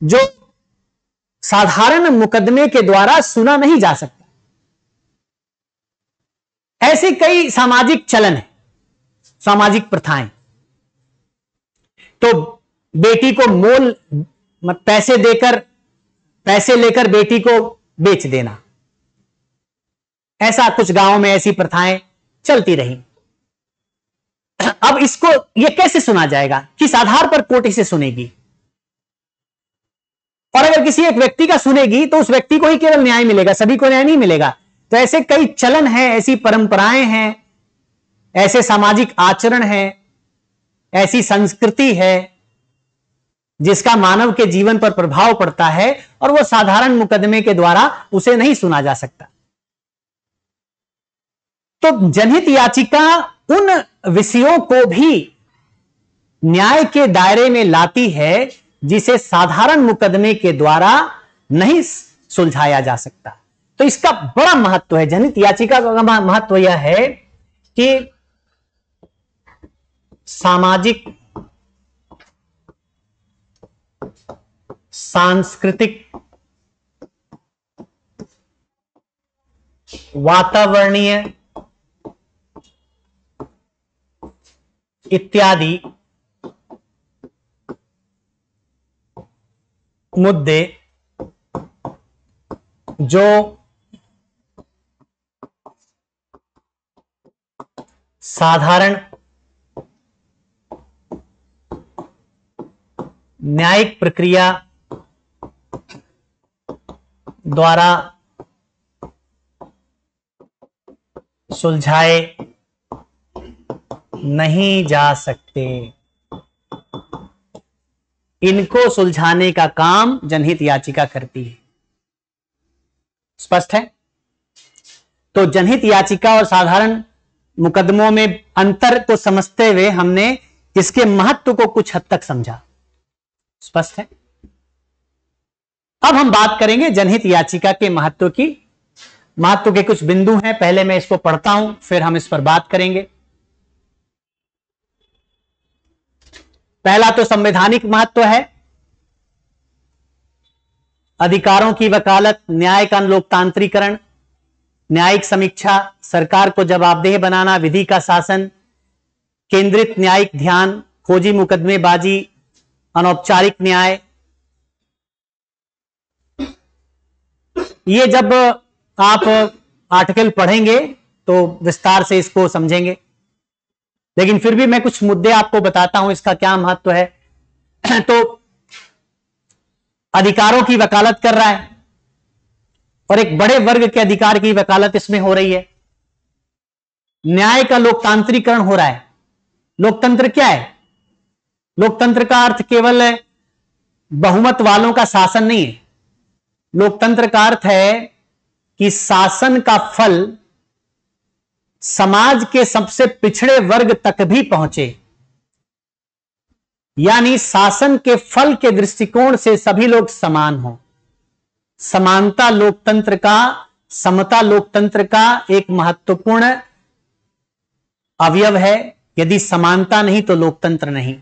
जो साधारण मुकदमे के द्वारा सुना नहीं जा सकता। ऐसे कई सामाजिक चलन है, सामाजिक प्रथाएं। तो बेटी को मोल पैसे लेकर बेटी को बेच देना, ऐसा कुछ गांवों में ऐसी प्रथाएं चलती रही। अब इसको ये कैसे सुना जाएगा, किस आधार पर कोर्ट इसे सुनेगी? और अगर किसी एक व्यक्ति का सुनेगी तो उस व्यक्ति को ही केवल न्याय मिलेगा, सभी को न्याय नहीं मिलेगा। तो ऐसे कई चलन हैं, ऐसी परंपराएं हैं, ऐसे सामाजिक आचरण हैं, ऐसी संस्कृति है जिसका मानव के जीवन पर प्रभाव पड़ता है और वो साधारण मुकदमे के द्वारा उसे नहीं सुना जा सकता। तो जनहित याचिका उन विषयों को भी न्याय के दायरे में लाती है जिसे साधारण मुकदमे के द्वारा नहीं सुलझाया जा सकता। तो इसका बड़ा महत्व है। जनहित याचिका का महत्व यह है कि सामाजिक, सांस्कृतिक, वातावरणीय इत्यादि मुद्दे जो साधारण न्यायिक प्रक्रिया द्वारा सुलझाए नहीं जा सकते, इनको सुलझाने का काम जनहित याचिका करती है। स्पष्ट है? तो जनहित याचिका और साधारण मुकदमों में अंतर को समझते हुए हमने इसके महत्व को कुछ हद तक समझा। स्पष्ट है? अब हम बात करेंगे जनहित याचिका के महत्व की। महत्व के कुछ बिंदु हैं, पहले मैं इसको पढ़ता हूं, फिर हम इस पर बात करेंगे। पहला तो संवैधानिक महत्व है। अधिकारों की वकालत, न्याय का लोकतांत्रीकरण, न्यायिक समीक्षा, सरकार को जवाबदेह बनाना, विधि का शासन, केंद्रित न्यायिक ध्यान, खोजी मुकदमेबाजी, अनौपचारिक न्याय। ये जब आप आर्टिकल पढ़ेंगे तो विस्तार से इसको समझेंगे, लेकिन फिर भी मैं कुछ मुद्दे आपको बताता हूं इसका क्या महत्व है। तो अधिकारों की वकालत कर रहा है और एक बड़े वर्ग के अधिकार की वकालत इसमें हो रही है। न्याय का लोकतांत्रीकरण हो रहा है। लोकतंत्र क्या है? लोकतंत्र का अर्थ केवल बहुमत वालों का शासन नहीं है। लोकतंत्र का अर्थ है कि शासन का फल समाज के सबसे पिछड़े वर्ग तक भी पहुंचे, यानी शासन के फल के दृष्टिकोण से सभी लोग समान हों। समानता लोकतंत्र का, समता लोकतंत्र का एक महत्वपूर्ण अवयव है। यदि समानता नहीं तो लोकतंत्र नहीं।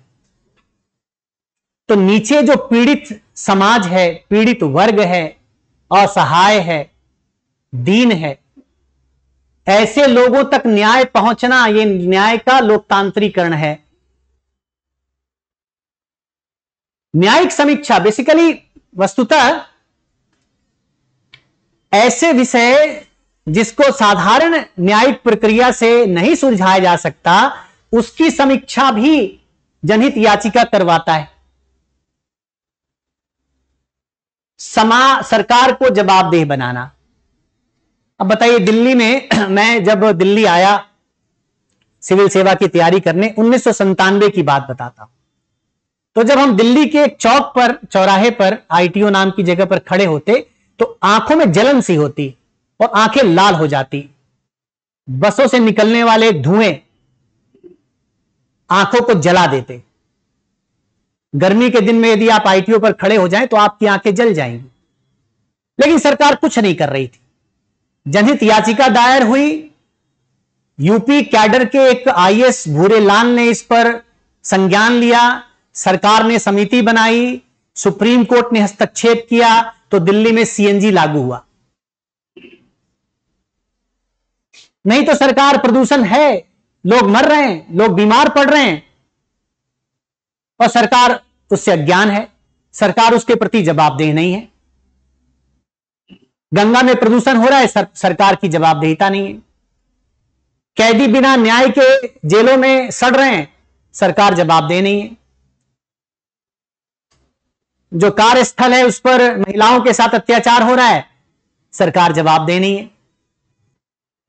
तो नीचे जो पीड़ित समाज है, पीड़ित वर्ग है, असहाय है, दीन है, ऐसे लोगों तक न्याय पहुंचना, यह न्याय का लोकतांत्रीकरण है। न्यायिक समीक्षा बेसिकली वस्तुतः ऐसे विषय जिसको साधारण न्यायिक प्रक्रिया से नहीं सुलझाया जा सकता, उसकी समीक्षा भी जनहित याचिका करवाता है। सरकार को जवाबदेह बनाना। अब बताइए, दिल्ली में मैं जब दिल्ली आया सिविल सेवा की तैयारी करने, 1997 की बात बताता हूं। तो जब हम दिल्ली के एक चौक पर, चौराहे पर, आईटीओ नाम की जगह पर खड़े होते तो आंखों में जलन सी होती और आंखें लाल हो जाती। बसों से निकलने वाले धुएं आंखों को जला देते। गर्मी के दिन में यदि आप आईटीओ पर खड़े हो जाएं तो आपकी आंखें जल जाएंगी। लेकिन सरकार कुछ नहीं कर रही थी। जनहित याचिका दायर हुई, यूपी कैडर के एक आईएएस भूरेलाल ने इस पर संज्ञान लिया, सरकार ने समिति बनाई, सुप्रीम कोर्ट ने हस्तक्षेप किया तो दिल्ली में सीएनजी लागू हुआ। नहीं तो सरकार, प्रदूषण है, लोग मर रहे हैं, लोग बीमार पड़ रहे हैं और सरकार उससे अज्ञान है, सरकार उसके प्रति जवाबदेह नहीं है। गंगा में प्रदूषण हो रहा है, सरकार की जवाबदेहिता नहीं है। कैदी बिना न्याय के जेलों में सड़ रहे हैं, सरकार जवाबदेह नहीं है। जो कार्यस्थल है उस पर महिलाओं के साथ अत्याचार हो रहा है, सरकार जवाबदेह नहीं है।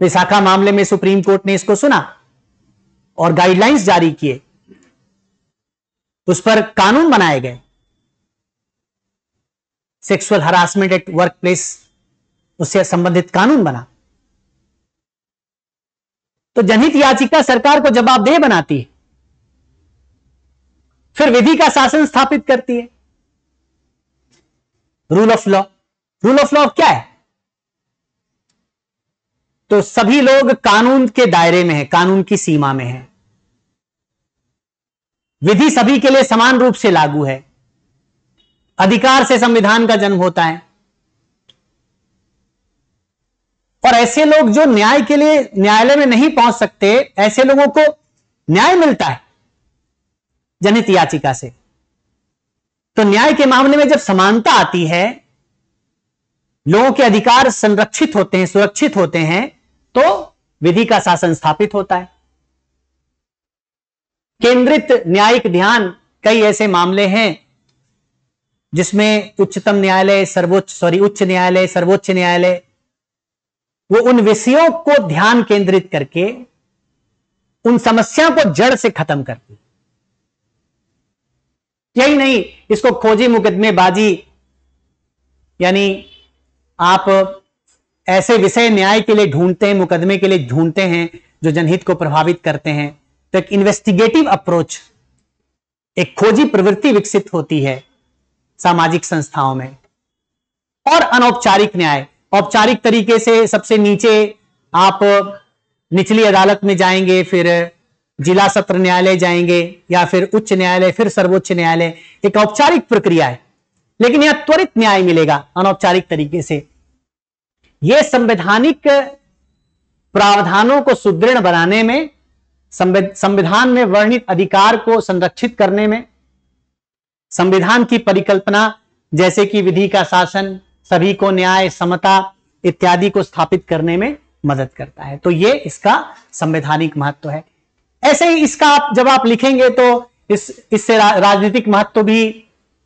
विशाखा मामले में सुप्रीम कोर्ट ने इसको सुना और गाइडलाइंस जारी किए, उस पर कानून बनाए गए, sexual harassment at work place, उससे संबंधित कानून बना। तो जनहित याचिका सरकार को जवाबदेह बनाती है, फिर विधि का शासन स्थापित करती है। Rule of law, rule of law क्या है? तो सभी लोग कानून के दायरे में है, कानून की सीमा में है, विधि सभी के लिए समान रूप से लागू है, अधिकार से संविधान का जन्म होता है। और ऐसे लोग जो न्याय के लिए न्यायालय में नहीं पहुंच सकते, ऐसे लोगों को न्याय मिलता है जनहित याचिका से। तो न्याय के मामले में जब समानता आती है, लोगों के अधिकार संरक्षित होते हैं, सुरक्षित होते हैं, तो विधि का शासन स्थापित होता है। केंद्रित न्यायिक ध्यान, कई ऐसे मामले हैं जिसमें उच्च न्यायालय, सर्वोच्च न्यायालय वो उन विषयों को ध्यान केंद्रित करके उन समस्याओं को जड़ से खत्म करती। यही नहीं, इसको खोजी मुकदमेबाजी, यानी आप ऐसे विषय न्याय के लिए ढूंढते हैं, मुकदमे के लिए ढूंढते हैं जो जनहित को प्रभावित करते हैं, तो एक इन्वेस्टिगेटिव अप्रोच, एक खोजी प्रवृत्ति विकसित होती है सामाजिक संस्थाओं में। और अनौपचारिक न्याय, औपचारिक तरीके से सबसे नीचे आप निचली अदालत में जाएंगे, फिर जिला सत्र न्यायालय जाएंगे, या फिर उच्च न्यायालय, फिर सर्वोच्च न्यायालय, एक औपचारिक प्रक्रिया है। लेकिन यह त्वरित न्याय मिलेगा अनौपचारिक तरीके से। यह संवैधानिक प्रावधानों को सुदृढ़ बनाने में, संविधान में वर्णित अधिकार को संरक्षित करने में, संविधान की परिकल्पना जैसे कि विधि का शासन, सभी को न्याय, समता इत्यादि को स्थापित करने में मदद करता है। तो यह इसका संवैधानिक महत्व है। ऐसे ही इसका जब आप लिखेंगे तो इससे राजनीतिक महत्व भी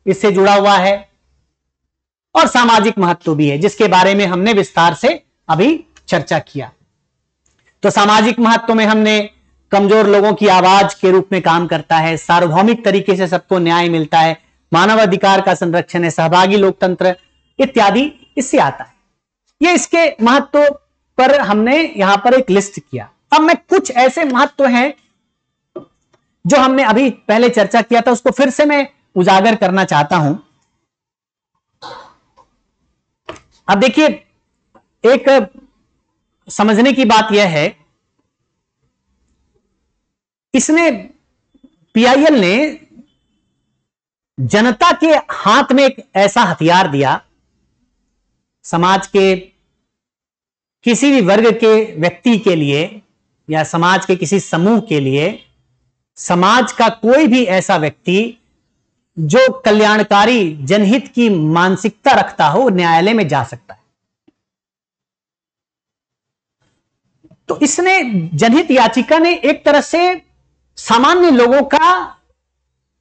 इससे जुड़ा हुआ है और सामाजिक महत्व भी है, जिसके बारे में हमने विस्तार से अभी चर्चा किया। तो सामाजिक महत्व में हमने कमजोर लोगों की आवाज के रूप में काम करता है, सार्वभौमिक तरीके से सबको न्याय मिलता है, मानव अधिकार का संरक्षण है, सहभागी लोकतंत्र इत्यादि इससे आता है। ये इसके महत्व पर हमने यहां पर एक लिस्ट किया। अब मैं कुछ ऐसे महत्व हैं जो हमने अभी पहले चर्चा किया था, उसको फिर से मैं उजागर करना चाहता हूं। अब देखिए, एक समझने की बात यह है, इसने पीआईएल ने जनता के हाथ में एक ऐसा हथियार दिया, समाज के किसी भी वर्ग के व्यक्ति के लिए या समाज के किसी समूह के लिए, समाज का कोई भी ऐसा व्यक्ति जो कल्याणकारी जनहित की मानसिकता रखता हो, न्यायालय में जा सकता है। तो इसने, जनहित याचिका ने एक तरह से सामान्य लोगों का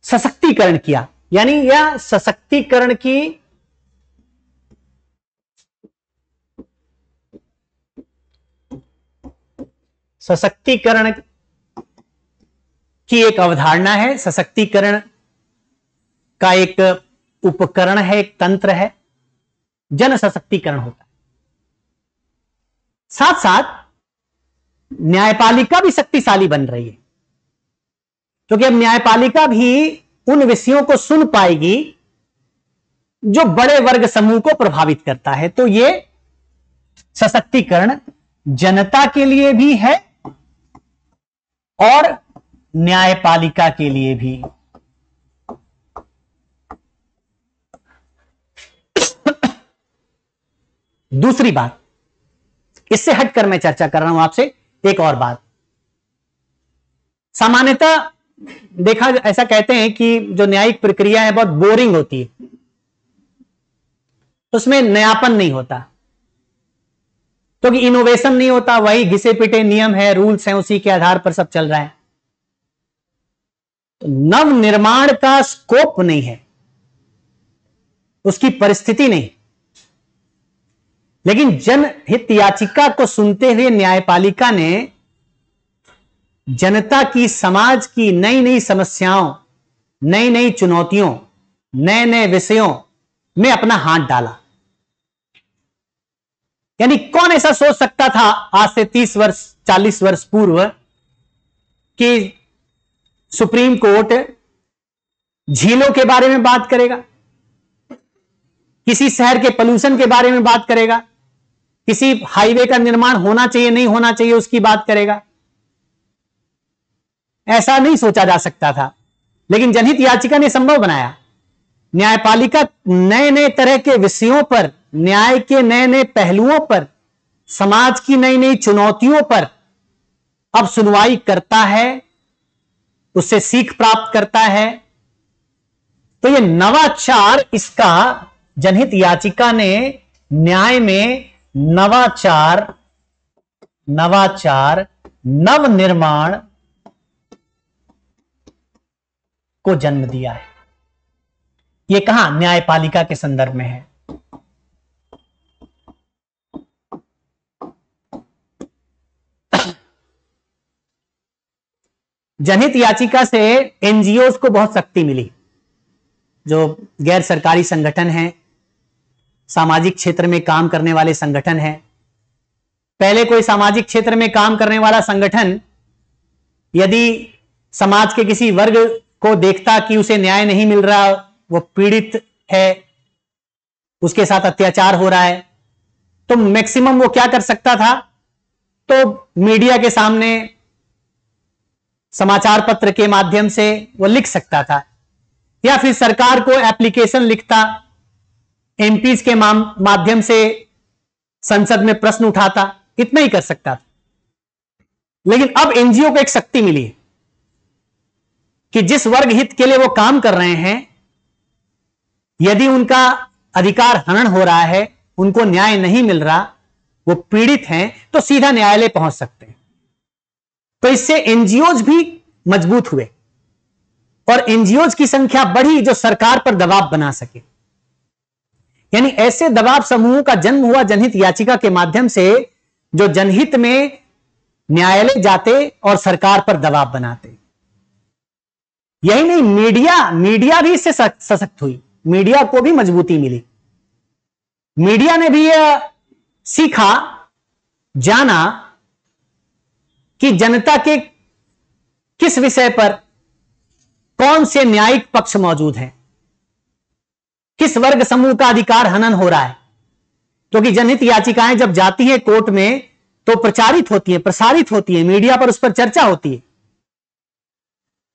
सशक्तिकरण किया, यानी यह सशक्तिकरण की एक अवधारणा है, सशक्तिकरण का एक उपकरण है, एक तंत्र है, जन सशक्तिकरण होता है। साथ साथ न्यायपालिका भी शक्तिशाली बन रही है, क्योंकि अब न्यायपालिका भी उन विषयों को सुन पाएगी जो बड़े वर्ग समूह को प्रभावित करता है। तो ये सशक्तिकरण जनता के लिए भी है और न्यायपालिका के लिए भी। दूसरी बात, इससे हटकर मैं चर्चा कर रहा हूं आपसे एक और बात। सामान्यतः देखा, ऐसा कहते हैं कि जो न्यायिक प्रक्रिया है बहुत बोरिंग होती है, उसमें नयापन नहीं होता, क्योंकि इनोवेशन नहीं होता, वही घिसे पिटे नियम है, रूल्स हैं, उसी के आधार पर सब चल रहा है। तो नव निर्माण का स्कोप नहीं है, उसकी परिस्थिति नहीं। लेकिन जनहित याचिका को सुनते हुए न्यायपालिका ने जनता की, समाज की नई नई समस्याओं, नई नई चुनौतियों, नए नए विषयों में अपना हाथ डाला। यानी कौन ऐसा सोच सकता था आज से 30 वर्ष 40 वर्ष पूर्व कि सुप्रीम कोर्ट झीलों के बारे में बात करेगा, किसी शहर के पोल्यूशन के बारे में बात करेगा, किसी हाईवे का निर्माण होना चाहिए नहीं होना चाहिए उसकी बात करेगा। ऐसा नहीं सोचा जा सकता था, लेकिन जनहित याचिका ने संभव बनाया। न्यायपालिका नए नए तरह के विषयों पर, न्याय के नए नए पहलुओं पर, समाज की नई नई चुनौतियों पर अब सुनवाई करता है, उससे सीख प्राप्त करता है। तो यह नवाचार, इसका जनहित याचिका ने न्याय में नवाचार, नव निर्माण को जन्म दिया है। यह कहां? न्यायपालिका के संदर्भ में है। जनहित याचिका से एनजीओ को बहुत शक्ति मिली, जो गैर सरकारी संगठन हैं, सामाजिक क्षेत्र में काम करने वाले संगठन हैं। पहले कोई सामाजिक क्षेत्र में काम करने वाला संगठन यदि समाज के किसी वर्ग को देखता कि उसे न्याय नहीं मिल रहा, वो पीड़ित है, उसके साथ अत्याचार हो रहा है, तो मैक्सिमम वो क्या कर सकता था? तो मीडिया के सामने, समाचार पत्र के माध्यम से वो लिख सकता था, या फिर सरकार को एप्लीकेशन लिखता, एमपीज के माध्यम से संसद में प्रश्न उठाता, इतना ही कर सकता था। लेकिन अब एनजीओ को एक शक्ति मिली कि जिस वर्ग हित के लिए वो काम कर रहे हैं, यदि उनका अधिकार हनन हो रहा है, उनको न्याय नहीं मिल रहा, वो पीड़ित हैं, तो सीधा न्यायालय पहुंच सकते हैं। तो इससे एनजीओज भी मजबूत हुए और एनजीओज की संख्या बढ़ी जो सरकार पर दबाव बना सके। यानी ऐसे दबाव समूहों का जन्म हुआ जनहित याचिका के माध्यम से, जो जनहित में न्यायालय जाते और सरकार पर दबाव बनाते। यही नहीं, मीडिया भी इससे सशक्त हुई, मीडिया को भी मजबूती मिली। मीडिया ने भी यह सीखा, जाना कि जनता के किस विषय पर कौन से न्यायिक पक्ष मौजूद हैं, किस वर्ग समूह का अधिकार हनन हो रहा है। क्योंकि जनहित याचिकाएं जब जाती हैं कोर्ट में तो प्रचारित होती है, प्रसारित होती है, मीडिया पर उस पर चर्चा होती है।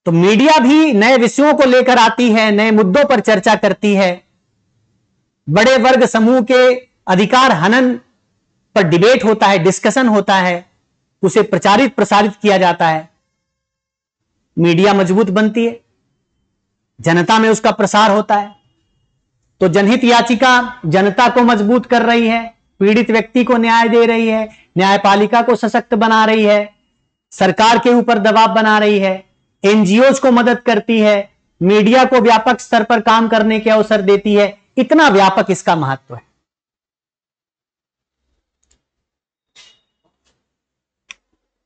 तो मीडिया भी नए विषयों को लेकर आती है, नए मुद्दों पर चर्चा करती है, बड़े वर्ग समूह के अधिकार हनन पर डिबेट होता है, डिस्कशन होता है, उसे प्रचारित प्रसारित किया जाता है। मीडिया मजबूत बनती है, जनता में उसका प्रसार होता है। तो जनहित याचिका जनता को मजबूत कर रही है, पीड़ित व्यक्ति को न्याय दे रही है, न्यायपालिका को सशक्त बना रही है, सरकार के ऊपर दबाव बना रही है, एनजीओज को मदद करती है, मीडिया को व्यापक स्तर पर काम करने के अवसर देती है। इतना व्यापक इसका महत्व है।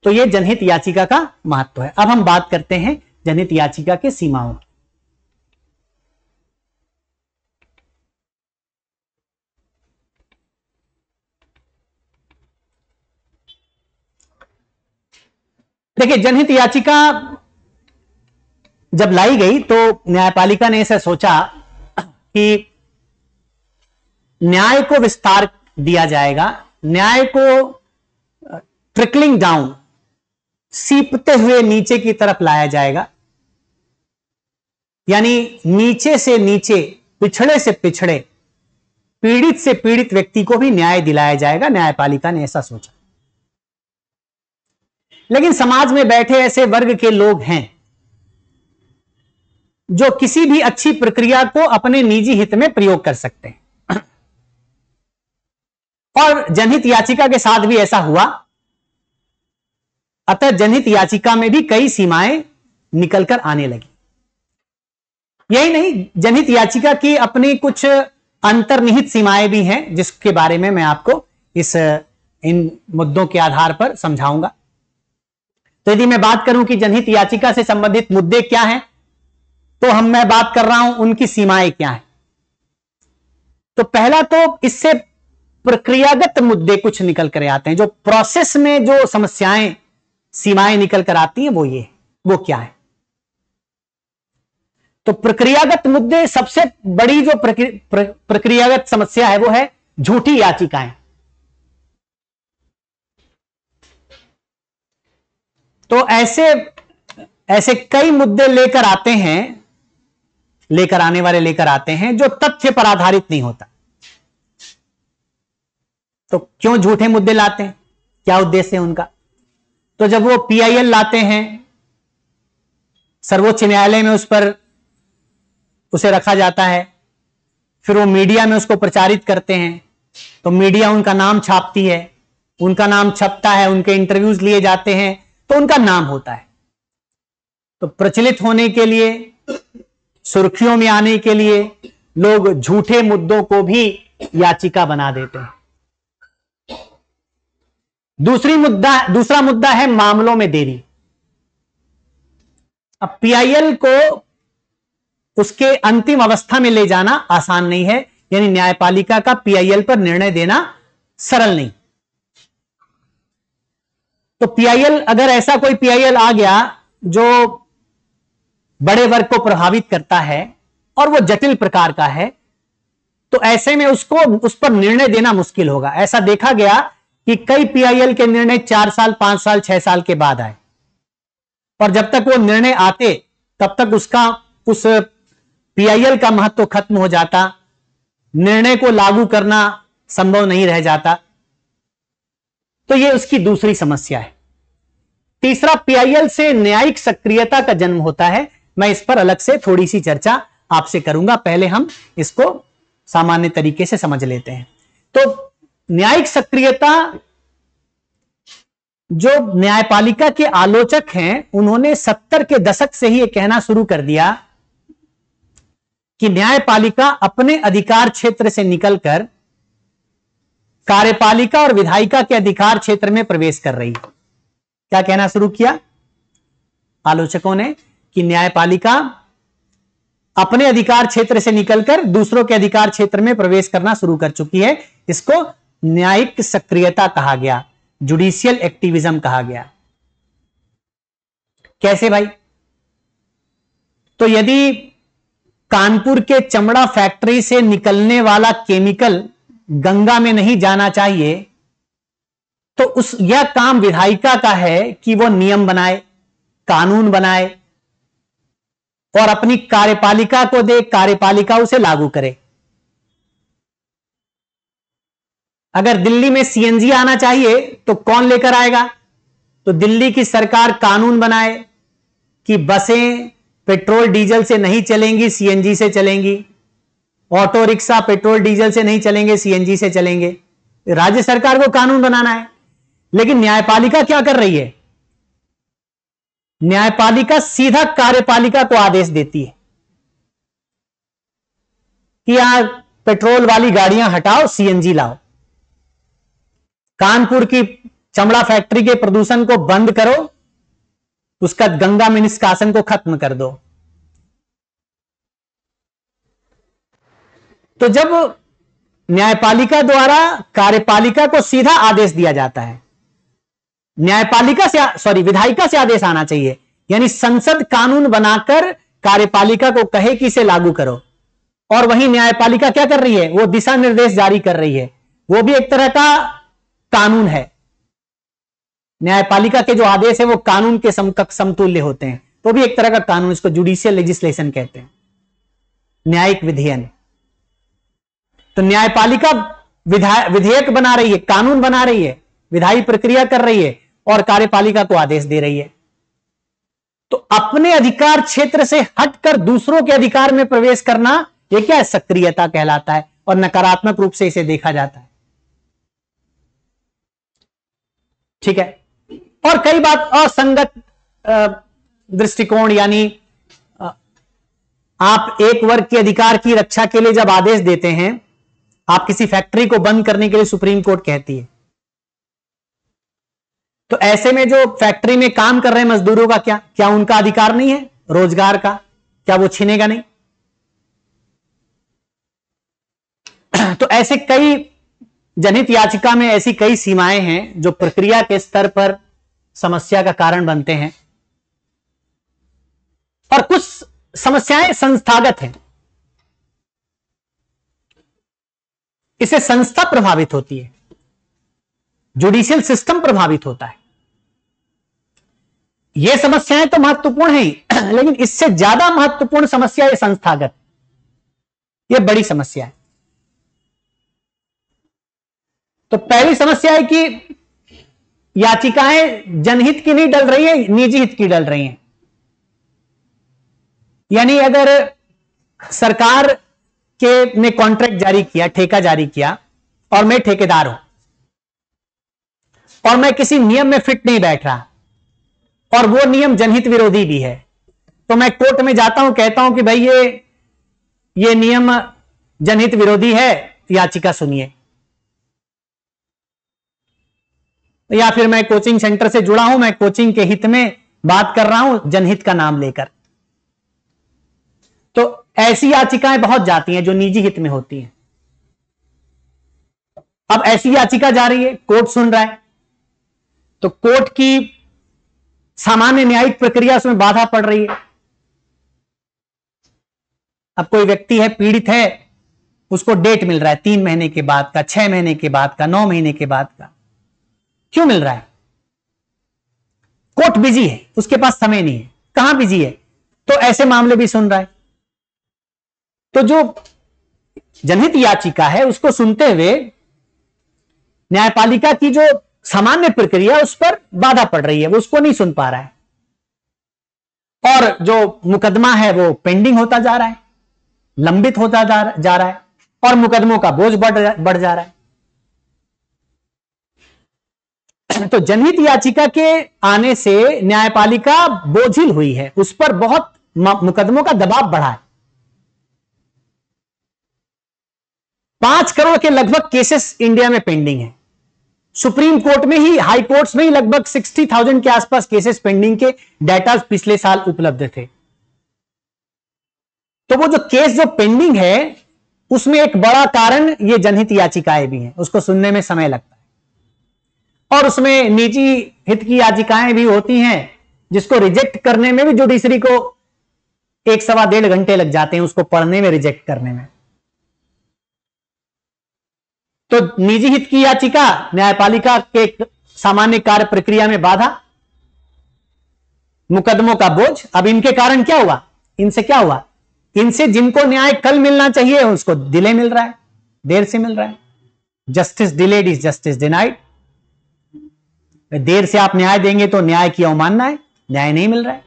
तो यह जनहित याचिका का महत्व है। अब हम बात करते हैं जनहित याचिका के सीमाओं की। देखिए, जनहित याचिका जब लाई गई तो न्यायपालिका ने ऐसा सोचा कि न्याय को विस्तार दिया जाएगा, न्याय को ट्रिकलिंग डाउन, सीपते हुए नीचे की तरफ लाया जाएगा, यानी नीचे से नीचे, पिछड़े से पिछड़े, पीड़ित से पीड़ित व्यक्ति को भी न्याय दिलाया जाएगा। न्यायपालिका ने ऐसा सोचा। लेकिन समाज में बैठे ऐसे वर्ग के लोग हैं जो किसी भी अच्छी प्रक्रिया को अपने निजी हित में प्रयोग कर सकते हैं, और जनहित याचिका के साथ भी ऐसा हुआ। अतः जनहित याचिका में भी कई सीमाएं निकलकर आने लगी। यही नहीं, जनहित याचिका की अपनी कुछ अंतर्निहित सीमाएं भी हैं, जिसके बारे में मैं आपको इन मुद्दों के आधार पर समझाऊंगा। तो यदि मैं बात करूं कि जनहित याचिका से संबंधित मुद्दे क्या हैं, तो मैं बात कर रहा हूं उनकी सीमाएं क्या हैं। तो पहला तो इससे प्रक्रियागत मुद्दे कुछ निकल कर आते हैं, जो प्रोसेस में जो समस्याएं, सीमाएं निकल कर आती हैं, वो क्या है। तो प्रक्रियागत मुद्दे, सबसे बड़ी जो प्रक्रियागत समस्या है वो है झूठी याचिकाएं। तो ऐसे कई मुद्दे लेकर आने वाले लेकर आते हैं जो तथ्य पर आधारित नहीं होता। तो क्यों झूठे मुद्दे लाते हैं, क्या उद्देश्य है उनका? तो जब वो PIL लाते हैं, सर्वोच्च न्यायालय में उसे रखा जाता है, फिर वो मीडिया में उसको प्रचारित करते हैं, तो मीडिया उनका नाम छापती है, उनका नाम छपता है, उनके इंटरव्यूज लिए जाते हैं, तो उनका नाम होता है। तो प्रचलित होने के लिए, सुर्खियों में आने के लिए लोग झूठे मुद्दों को भी याचिका बना देते हैं। दूसरा मुद्दा है मामलों में देरी। अब PIL को उसके अंतिम अवस्था में ले जाना आसान नहीं है, यानी न्यायपालिका का PIL पर निर्णय देना सरल नहीं। तो PIL, अगर ऐसा कोई PIL आ गया जो बड़े वर्ग को प्रभावित करता है और वो जटिल प्रकार का है, तो ऐसे में उस पर निर्णय देना मुश्किल होगा। ऐसा देखा गया कि कई PIL के निर्णय 4 साल, 5 साल, 6 साल के बाद आए, और जब तक वो निर्णय आते तब तक उस PIL का महत्व खत्म हो जाता, निर्णय को लागू करना संभव नहीं रह जाता। तो ये उसकी दूसरी समस्या है। तीसरा, PIL से न्यायिक सक्रियता का जन्म होता है। मैं इस पर अलग से थोड़ी सी चर्चा आपसे करूंगा, पहले हम इसको सामान्य तरीके से समझ लेते हैं। तो न्यायिक सक्रियता, जो न्यायपालिका के आलोचक हैं, उन्होंने 70 के दशक से ही यह कहना शुरू कर दिया कि न्यायपालिका अपने अधिकार क्षेत्र से निकलकर कार्यपालिका और विधायिका के अधिकार क्षेत्र में प्रवेश कर रही है। क्या कहना शुरू किया आलोचकों ने? कि न्यायपालिका अपने अधिकार क्षेत्र से निकलकर दूसरों के अधिकार क्षेत्र में प्रवेश करना शुरू कर चुकी है। इसको न्यायिक सक्रियता कहा गया, जुडिशियल एक्टिविज्म कहा गया। कैसे भाई? तो यदि कानपुर के चमड़ा फैक्ट्री से निकलने वाला केमिकल गंगा में नहीं जाना चाहिए, तो यह काम विधायिका का है कि वो नियम बनाए, कानून बनाए और अपनी कार्यपालिका को दे, कार्यपालिका उसे लागू करे। अगर दिल्ली में CNG आना चाहिए तो कौन लेकर आएगा? तो दिल्ली की सरकार कानून बनाए कि बसें पेट्रोल डीजल से नहीं चलेंगी, CNG से चलेंगी। ऑटो रिक्शा पेट्रोल डीजल से नहीं चलेंगे, CNG से चलेंगे। राज्य सरकार को कानून बनाना है। लेकिन न्यायपालिका क्या कर रही है? न्यायपालिका सीधा कार्यपालिका को आदेश देती है कि यहां पेट्रोल वाली गाड़ियां हटाओ, सीएनजी लाओ। कानपुर की चमड़ा फैक्ट्री के प्रदूषण को बंद करो, उसका गंगा में निष्कासन को खत्म कर दो। तो जब न्यायपालिका द्वारा कार्यपालिका को सीधा आदेश दिया जाता है, न्यायपालिका से विधायिका से आदेश आना चाहिए, यानी संसद कानून बनाकर कार्यपालिका को कहे कि इसे लागू करो, और वहीं न्यायपालिका क्या कर रही है, वो दिशा निर्देश जारी कर रही है, वो भी एक तरह का कानून है। न्यायपालिका के जो आदेश है वो कानून के समकक्ष समतुल्य होते हैं, तो भी एक तरह का कानून, इसको जुडिशियल लेजिस्लेशन कहते हैं, न्यायिक विधेयन। तो न्यायपालिका विधेयक बना रही है, कानून बना रही है, विधायी प्रक्रिया कर रही है, और कार्यपालिका को आदेश दे रही है। तो अपने अधिकार क्षेत्र से हटकर दूसरों के अधिकार में प्रवेश करना, यह क्या है, सक्रियता कहलाता है, और नकारात्मक रूप से इसे देखा जाता है। ठीक है। और कई बात असंगत दृष्टिकोण, यानी आप एक वर्ग के अधिकार की रक्षा के लिए जब आदेश देते हैं, आप किसी फैक्ट्री को बंद करने के लिए सुप्रीम कोर्ट कहती है, तो ऐसे में जो फैक्ट्री में काम कर रहे हैं मजदूरों का क्या उनका अधिकार नहीं है रोजगार का? क्या वो छीनेगा नहीं? तो ऐसे कई जनहित याचिका में ऐसी कई सीमाएं हैं जो प्रक्रिया के स्तर पर समस्या का कारण बनते हैं, और कुछ समस्याएं संस्थागत हैं। इससे संस्था प्रभावित होती है, जुडिशियल सिस्टम प्रभावित होता है। यह समस्याएं तो महत्वपूर्ण है, लेकिन इससे ज्यादा महत्वपूर्ण समस्या है संस्थागत, यह बड़ी समस्या है। तो पहली समस्या है कि याचिकाएं जनहित की नहीं डल रही है, निजी हित की डल रही हैं। यानी अगर सरकार के ने कॉन्ट्रैक्ट जारी किया, ठेका जारी किया, और मैं ठेकेदार हूं, और मैं किसी नियम में फिट नहीं बैठ रहा, और वो नियम जनहित विरोधी भी है, तो मैं कोर्ट में जाता हूं, कहता हूं कि भाई ये नियम जनहित विरोधी है, याचिका सुनिए। या फिर मैं कोचिंग सेंटर से जुड़ा हूं, मैं कोचिंग के हित में बात कर रहा हूं जनहित का नाम लेकर। तो ऐसी याचिकाएं बहुत जाती हैं जो निजी हित में होती हैं। अब ऐसी याचिका जा रही है, कोर्ट सुन रहा है, तो कोर्ट की सामान्य न्यायिक प्रक्रिया उसमें बाधा पड़ रही है। अब कोई व्यक्ति है, पीड़ित है, उसको डेट मिल रहा है 3 महीने के बाद का, 6 महीने के बाद का, 9 महीने के बाद का। क्यों मिल रहा है? कोर्ट बिजी है, उसके पास समय नहीं है। कहां बिजी है? तो ऐसे मामले भी सुन रहा है। तो जो जनहित याचिका है उसको सुनते हुए न्यायपालिका की जो सामान्य प्रक्रिया उस पर बाधा पड़ रही है, वो उसको नहीं सुन पा रहा है, और जो मुकदमा है वो पेंडिंग होता जा रहा है, लंबित होता जा रहा है, और मुकदमों का बोझ बढ़ जा रहा है। तो जनहित याचिका के आने से न्यायपालिका बोझिल हुई है, उस पर बहुत मुकदमों का दबाव बढ़ा है। 5 करोड़ के लगभग केसेस इंडिया में पेंडिंग है। सुप्रीम कोर्ट में ही, हाई कोर्ट्स में ही लगभग 60,000 के आसपास केसेस पेंडिंग के डाटा पिछले साल उपलब्ध थे। तो वो जो केस जो पेंडिंग है उसमें एक बड़ा कारण ये जनहित याचिकाएं भी हैं, उसको सुनने में समय लगता है। और उसमें निजी हित की याचिकाएं भी होती हैं जिसको रिजेक्ट करने में भी जुडिशरी को 1 सवा 1.5 घंटे लग जाते हैं, उसको पढ़ने में, रिजेक्ट करने में। तो निजी हित की याचिका, न्यायपालिका के सामान्य कार्य प्रक्रिया में बाधा, मुकदमों का बोझ। अब इनके कारण क्या हुआ? इनसे क्या हुआ? इनसे जिनको न्याय कल मिलना चाहिए उसको डिले मिल रहा है, देर से मिल रहा है। Justice delayed is justice denied. देर से आप न्याय देंगे तो न्याय की अवमानना है, न्याय नहीं मिल रहा है,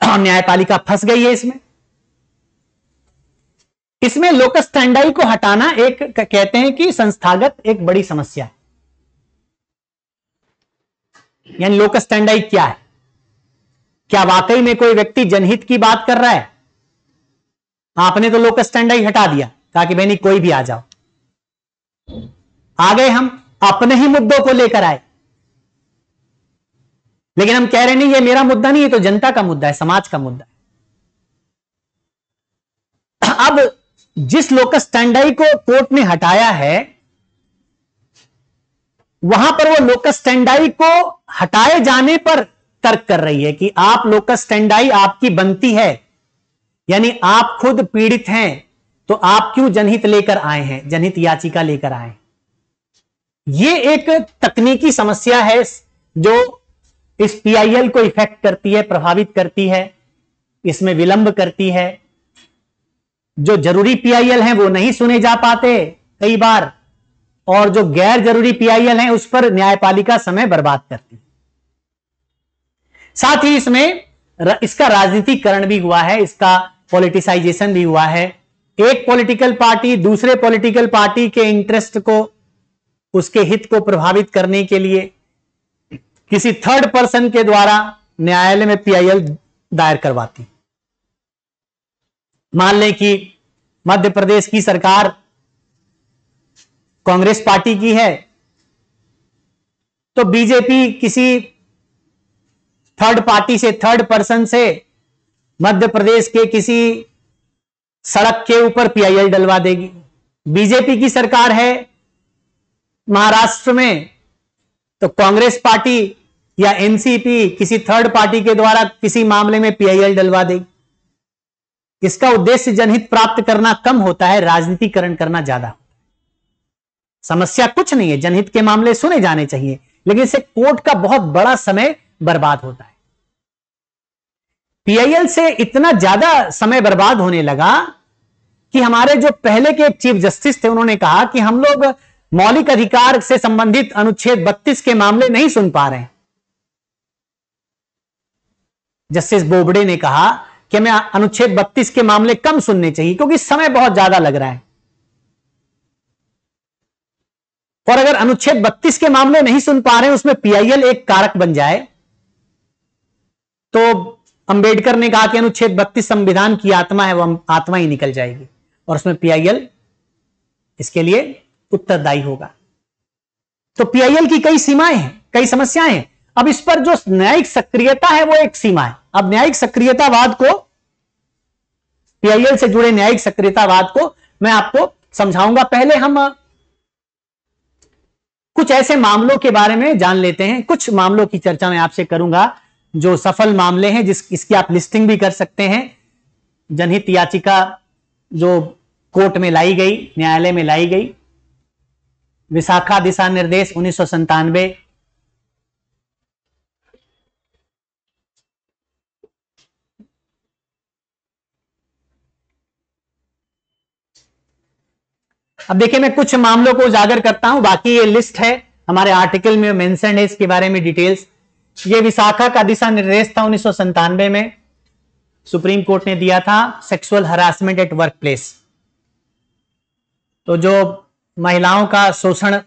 और न्यायपालिका फंस गई है इसमें लोकस स्टैंडाई को हटाना एक कहते हैं कि संस्थागत एक बड़ी समस्या है। यानी लोकस स्टैंडाई क्या है? क्या वाकई में कोई व्यक्ति जनहित की बात कर रहा है आपने तो लोकस स्टैंडर्ड हटा दिया, कहा कि भाई नहीं कोई भी आ जाओ। आ गए हम अपने ही मुद्दों को लेकर आए, लेकिन हम कह रहे नहीं ये मेरा मुद्दा नहीं है, तो जनता का मुद्दा है, समाज का मुद्दा है। अब जिस लोकस स्टैंडर्ड को कोर्ट ने हटाया है, वहां पर वो लोकस स्टैंडर्ड को हटाए जाने पर तर्क कर रही है कि आप लोकस स्टैंडर्ड आपकी बनती है, यानी आप खुद पीड़ित हैं, तो आप क्यों जनहित लेकर आए हैं, जनहित याचिका लेकर आए। ये एक तकनीकी समस्या है जो इस पीआईएल को इफेक्ट करती है, प्रभावित करती है, इसमें विलंब करती है। जो जरूरी पीआईएल हैं वो नहीं सुने जा पाते कई बार, और जो गैर जरूरी पीआईएल हैं उस पर न्यायपालिका समय बर्बाद करती है। साथ ही इसमें इसका राजनीतिकरण भी हुआ है, इसका पॉलिटिसाइजेशन भी हुआ है। एक पॉलिटिकल पार्टी दूसरे पॉलिटिकल पार्टी के इंटरेस्ट को, उसके हित को प्रभावित करने के लिए किसी थर्ड पर्सन के द्वारा न्यायालय में पीआईएल दायर करवाती। मान लें कि मध्य प्रदेश की सरकार कांग्रेस पार्टी की है, तो बीजेपी किसी थर्ड पार्टी से, थर्ड पर्सन से मध्य प्रदेश के किसी सड़क के ऊपर पीआईएल डलवा देगी। बीजेपी की सरकार है महाराष्ट्र में, तो कांग्रेस पार्टी या एनसीपी किसी थर्ड पार्टी के द्वारा किसी मामले में पीआईएल डलवा देगी। इसका उद्देश्य जनहित प्राप्त करना कम होता है, राजनीतिकरण करना ज्यादा। समस्या कुछ नहीं है, जनहित के मामले सुने जाने चाहिए, लेकिन इससे कोर्ट का बहुत बड़ा समय बर्बाद होता है। पीआईएल से इतना ज्यादा समय बर्बाद होने लगा कि हमारे जो पहले के चीफ जस्टिस थे, उन्होंने कहा कि हम लोग मौलिक अधिकार से संबंधित अनुच्छेद 32 के मामले नहीं सुन पा रहे हैं। जस्टिस बोबडे ने कहा कि हमें अनुच्छेद 32 के मामले कम सुनने चाहिए, क्योंकि समय बहुत ज्यादा लग रहा है। और अगर अनुच्छेद 32 के मामले नहीं सुन पा रहे हैं, उसमें पीआईएल एक कारक बन जाए, तो अंबेडकर ने कहा कि अनुच्छेद 32 संविधान की आत्मा है, वो आत्मा ही निकल जाएगी, और उसमें पीआईएल इसके लिए उत्तरदायी होगा। तो पीआईएल की कई सीमाएं हैं, कई समस्याएं हैं। अब इस पर जो न्यायिक सक्रियता है वो एक सीमा है। अब न्यायिक सक्रियतावाद को, पीआईएल से जुड़े न्यायिक सक्रियतावाद को मैं आपको समझाऊंगा। पहले हम कुछ ऐसे मामलों के बारे में जान लेते हैं। कुछ मामलों की चर्चा मैं आपसे करूंगा जो सफल मामले हैं, इसकी आप लिस्टिंग भी कर सकते हैं। जनहित याचिका जो कोर्ट में लाई गई, न्यायालय में लाई गई, विशाखा दिशा निर्देश 1997, अब देखिए मैं कुछ मामलों को उजागर करता हूं, बाकी ये लिस्ट है हमारे आर्टिकल में मेंशन है, इसके बारे में डिटेल्स। ये विशाखा का दिशा निर्देश था 1997 में, सुप्रीम कोर्ट ने दिया था, sexual harassment at work place. तो जो महिलाओं का शोषण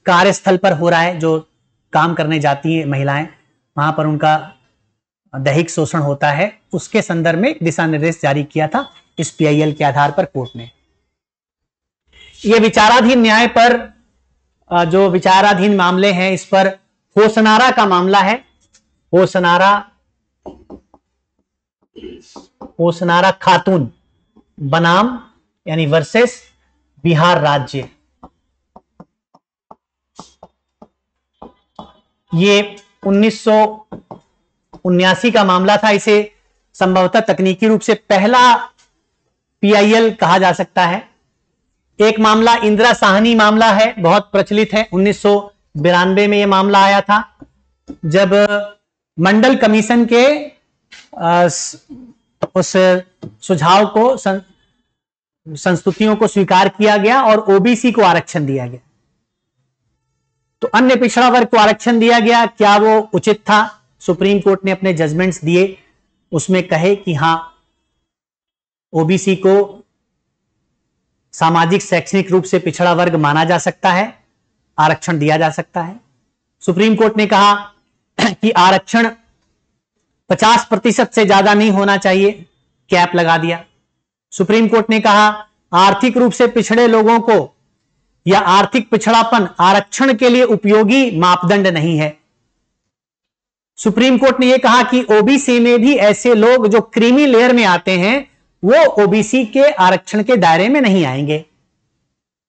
कार्यस्थल पर हो रहा है, जो काम करने जाती हैं महिलाएं, वहां पर उनका दैहिक शोषण होता है, उसके संदर्भ में दिशा निर्देश जारी किया था इस पीआईएल के आधार पर कोर्ट ने। ये विचाराधीन न्याय पर जो विचाराधीन मामले हैं, इस पर होसनारा का मामला है। होसनारा खातून बनाम यानी वर्सेस बिहार राज्य। ये 1979 का मामला था। इसे संभवतः तकनीकी रूप से पहला पीआईएल कहा जा सकता है। एक मामला इंदिरा साहनी मामला है, बहुत प्रचलित है। 1992 में यह मामला आया था, जब मंडल कमीशन के उस सुझाव को, संस्तुतियों को स्वीकार किया गया और ओबीसी को आरक्षण दिया गया। तो अन्य पिछड़ा वर्ग को आरक्षण दिया गया, क्या वो उचित था? सुप्रीम कोर्ट ने अपने जजमेंट्स दिए, उसमें कहे कि हां, ओबीसी को सामाजिक शैक्षणिक रूप से पिछड़ा वर्ग माना जा सकता है, आरक्षण दिया जा सकता है। सुप्रीम कोर्ट ने कहा कि आरक्षण 50% से ज्यादा नहीं होना चाहिए, कैप लगा दिया। सुप्रीम कोर्ट ने कहा आर्थिक रूप से पिछड़े लोगों को या आर्थिक पिछड़ापन आरक्षण के लिए उपयोगी मापदंड नहीं है। सुप्रीम कोर्ट ने यह कहा कि ओबीसी में भी ऐसे लोग जो क्रीमी लेयर में आते हैं वो ओबीसी के आरक्षण के दायरे में नहीं आएंगे।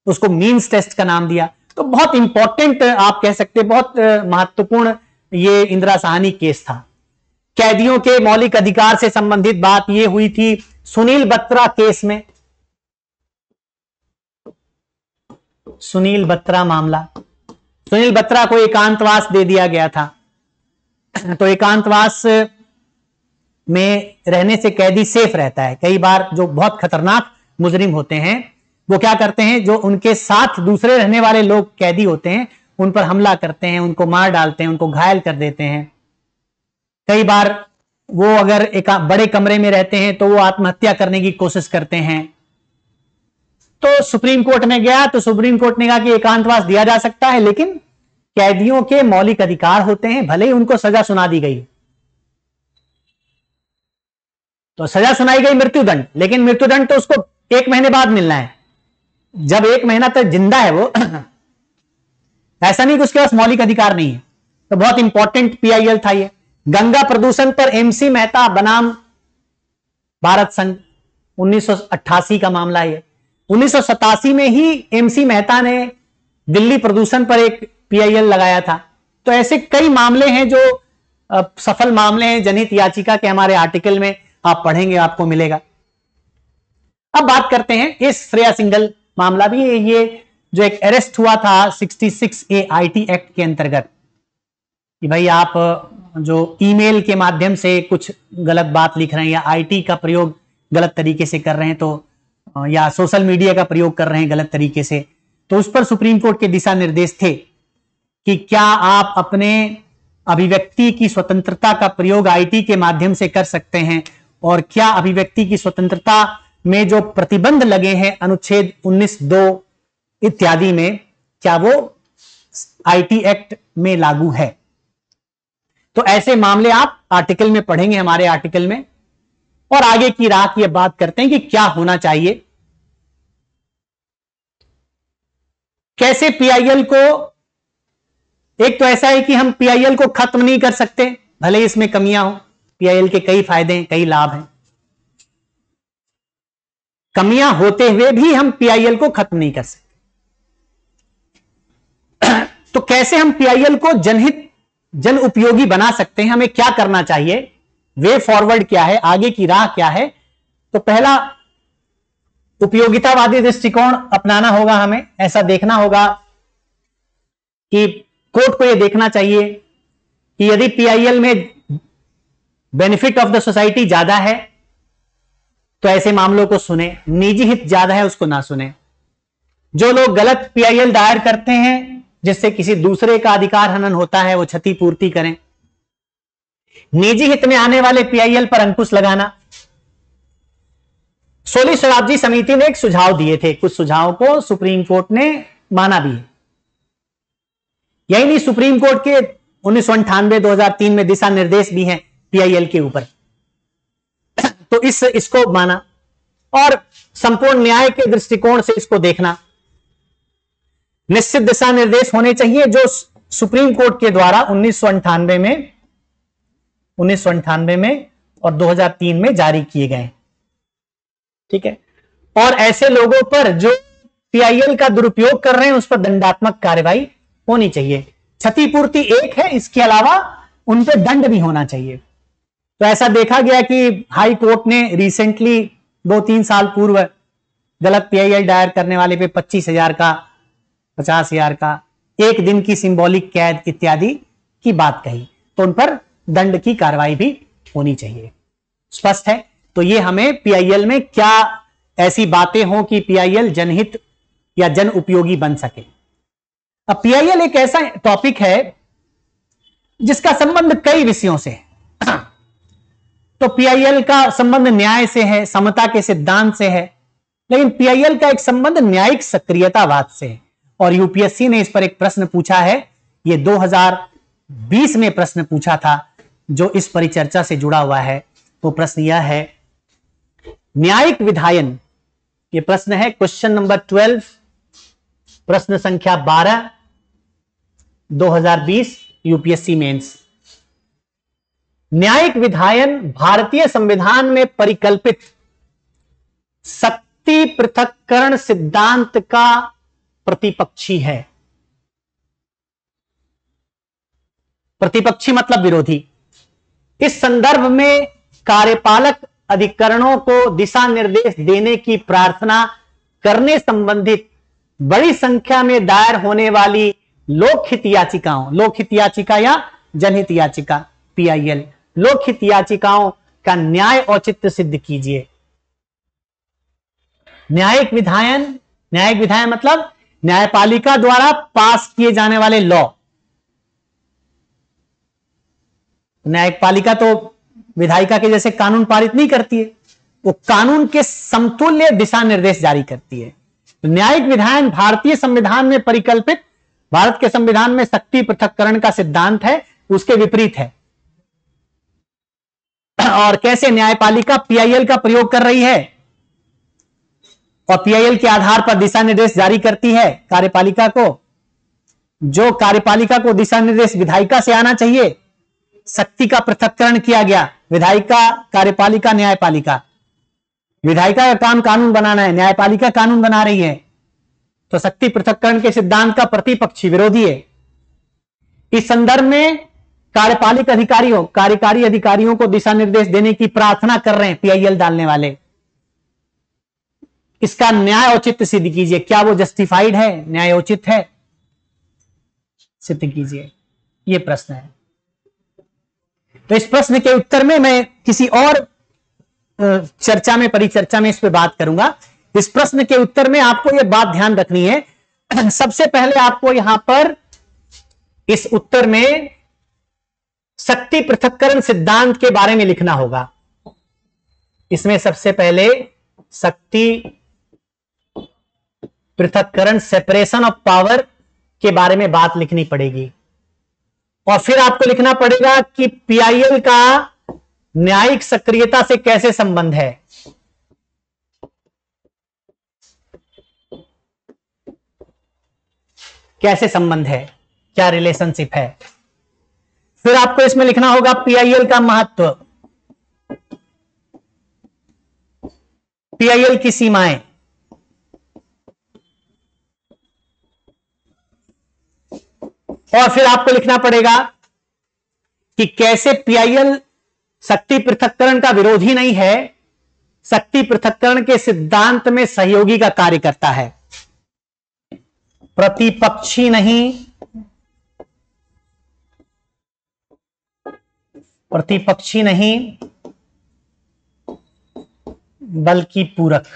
उसको मींस टेस्ट का नाम दिया। तो बहुत इंपॉर्टेंट आप कह सकते, बहुत महत्वपूर्ण ये इंदिरा साहनी केस था। कैदियों के मौलिक अधिकार से संबंधित बात यह हुई थी सुनील बत्रा केस में। सुनील बत्रा मामला, सुनील बत्रा को एकांतवास दे दिया गया था। तो एकांतवास में रहने से कैदी सेफ रहता है। कई बार जो बहुत खतरनाक मुजरिम होते हैं वो क्या करते हैं, जो उनके साथ दूसरे रहने वाले लोग कैदी होते हैं उन पर हमला करते हैं, उनको मार डालते हैं, उनको घायल कर देते हैं। कई बार वो अगर एक बड़े कमरे में रहते हैं तो वो आत्महत्या करने की कोशिश करते हैं। तो सुप्रीम कोर्ट में गया तो सुप्रीम कोर्ट ने कहा कि एकांतवास दिया जा सकता है, लेकिन कैदियों के मौलिक अधिकार होते हैं, भले ही उनको सजा सुना दी गई। तो सजा सुनाई गई मृत्युदंड, लेकिन मृत्युदंड तो उसको 1 महीने बाद मिलना है, जब 1 महीना तक जिंदा है वो। ऐसा नहीं कि उसके पास मौलिक अधिकार नहीं है। तो बहुत इंपॉर्टेंट पीआईएल था ये। गंगा प्रदूषण पर एमसी मेहता बनाम भारत संघ, 1988 का मामला है। 1987 में ही एमसी मेहता ने दिल्ली प्रदूषण पर एक पीआईएल लगाया था। तो ऐसे कई मामले हैं जो सफल मामले हैं जनहित याचिका के। हमारे आर्टिकल में आप पढ़ेंगे, आपको मिलेगा। अब बात करते हैं इस श्रेया सिंघल मामला भी। ये जो एक अरेस्ट हुआ था 66A आईटी एक्ट के अंतर्गत कि भाई आप जो ईमेल के माध्यम से कुछ गलत बात लिख रहे हैं या आईटी का प्रयोग गलत तरीके से कर रहे हैं, तो या सोशल मीडिया का प्रयोग कर रहे हैं गलत तरीके से, तो उस पर सुप्रीम कोर्ट के दिशा निर्देश थे कि क्या आप अपने अभिव्यक्ति की स्वतंत्रता का प्रयोग आईटी के माध्यम से कर सकते हैं, और क्या अभिव्यक्ति की स्वतंत्रता में जो प्रतिबंध लगे हैं अनुच्छेद 19(2) इत्यादि में, क्या वो आईटी एक्ट में लागू है। तो ऐसे मामले आप आर्टिकल में पढ़ेंगे, हमारे आर्टिकल में। और आगे की राह की बात करते हैं कि क्या होना चाहिए, कैसे पीआईएल को। एक तो ऐसा है कि हम पीआईएल को खत्म नहीं कर सकते, भले इसमें कमियां हो। पीआईएल के कई फायदे हैं, कई लाभ हैं। कमियां होते हुए भी हम पीआईएल को खत्म नहीं कर सकते। तो कैसे हम पीआईएल को जनहित जन उपयोगी बना सकते हैं, हमें क्या करना चाहिए, वे फॉरवर्ड क्या है, आगे की राह क्या है। तो पहला, उपयोगितावादी दृष्टिकोण अपनाना होगा। हमें ऐसा देखना होगा कि कोर्ट को यह देखना चाहिए कि यदि पीआईएल में बेनिफिट ऑफ द सोसाइटी ज्यादा है तो ऐसे मामलों को सुने, निजी हित ज्यादा है उसको ना सुने। जो लोग गलत पीआईएल दायर करते हैं जिससे किसी दूसरे का अधिकार हनन होता है, वो क्षतिपूर्ति करें। निजी हित में आने वाले पीआईएल पर अंकुश लगाना। 16 शताब्दी समिति ने एक सुझाव दिए थे, कुछ सुझावों को सुप्रीम कोर्ट ने माना भी है। यही नहीं, सुप्रीम कोर्ट के 1998-2003 में दिशा निर्देश भी हैं पीआईएल के ऊपर। तो इसको माना और संपूर्ण न्याय के दृष्टिकोण से इसको देखना। निश्चित दिशा निर्देश होने चाहिए जो सुप्रीम कोर्ट के द्वारा 1998 में और 2003 में जारी किए गए। ठीक है। और ऐसे लोगों पर जो पीआईएल का दुरुपयोग कर रहे हैं उस पर दंडात्मक कार्रवाई होनी चाहिए। क्षतिपूर्ति एक है, इसके अलावा उन पर दंड भी होना चाहिए। तो ऐसा देखा गया कि हाई कोर्ट ने रिसेंटली 2-3 साल पूर्व गलत पीआईएल दायर करने वाले पे 25,000 का, 50,000 का, 1 दिन की सिंबॉलिक कैद इत्यादि की बात कही। तो उन पर दंड की कार्रवाई भी होनी चाहिए। स्पष्ट है। तो ये हमें पीआईएल में क्या ऐसी बातें हो कि पीआईएल जनहित या जन उपयोगी बन सके। अब पीआईएल एक ऐसा टॉपिक है जिसका संबंध कई विषयों से है। तो पीआईएल का संबंध न्याय से है, समता के सिद्धांत से है, लेकिन पीआईएल का एक संबंध न्यायिक सक्रियतावाद से है। और यूपीएससी ने इस पर एक प्रश्न पूछा है, ये 2020 में प्रश्न पूछा था जो इस परिचर्चा से जुड़ा हुआ है। वो प्रश्न यह है, न्यायिक विधायन, ये प्रश्न है क्वेश्चन नंबर 12, प्रश्न संख्या 12, 2020 यूपीएससी मेंस। न्यायिक विधायन भारतीय संविधान में परिकल्पित शक्ति पृथक्करण सिद्धांत का प्रतिपक्षी है। प्रतिपक्षी मतलब विरोधी। इस संदर्भ में कार्यपालक अधिकरणों को दिशा निर्देश देने की प्रार्थना करने संबंधित बड़ी संख्या में दायर होने वाली लोकहित याचिकाओं, लोकहित याचिका या जनहित याचिका पीआईएल, लोकहित याचिकाओं का न्याय औचित्य सिद्ध कीजिए। न्यायिक विधायन मतलब न्यायपालिका द्वारा पास किए जाने वाले लॉ। न्यायपालिका तो विधायिका के जैसे कानून पारित नहीं करती है, वो कानून के समतुल्य दिशा निर्देश जारी करती है। तो न्यायिक विधायन भारतीय संविधान में परिकल्पित, भारत के संविधान में शक्ति पृथक्करण का सिद्धांत है, उसके विपरीत है। और कैसे न्यायपालिका पीआईएल का प्रयोग कर रही है और पीआईएल के आधार पर दिशा निर्देश जारी करती है कार्यपालिका को, जो कार्यपालिका को दिशा निर्देश विधायिका से आना चाहिए। शक्ति का पृथक्करण किया गया, विधायिका, कार्यपालिका, न्यायपालिका। विधायिका का काम कानून बनाना है, न्यायपालिका कानून बना रही है, तो शक्ति पृथक्करण के सिद्धांत का प्रतिपक्षी, विरोधी है। इस संदर्भ में कार्यपालिक अधिकारियों, कार्यकारी अधिकारियों को दिशा निर्देश देने की प्रार्थना कर रहे हैं पीआईएल डालने वाले। इसका न्याय औचित्य सिद्ध कीजिए, क्या वो जस्टिफाइड है, न्यायोचित है, सिद्ध कीजिए। ये प्रश्न है। तो इस प्रश्न के उत्तर में मैं किसी और चर्चा में, परिचर्चा में इस पे बात करूंगा। इस प्रश्न के उत्तर में आपको यह बात ध्यान रखनी है, सबसे पहले आपको यहां पर इस उत्तर में शक्ति पृथक्करण सिद्धांत के बारे में लिखना होगा। इसमें सबसे पहले शक्ति पृथक्करण, सेपरेशन ऑफ पावर के बारे में बात लिखनी पड़ेगी। और फिर आपको लिखना पड़ेगा कि पीआईएल का न्यायिक सक्रियता से कैसे संबंध है। कैसे संबंध है, क्या रिलेशनशिप है। फिर आपको इसमें लिखना होगा पीआईएल का महत्व, पीआईएल की सीमाएं, और फिर आपको लिखना पड़ेगा कि कैसे पीआईएल शक्ति पृथक्करण का विरोधी नहीं है, शक्ति पृथक्करण के सिद्धांत में सहयोगी का कार्य करता है, प्रतिपक्षी नहीं, प्रतिपक्षी नहीं बल्कि पूरक।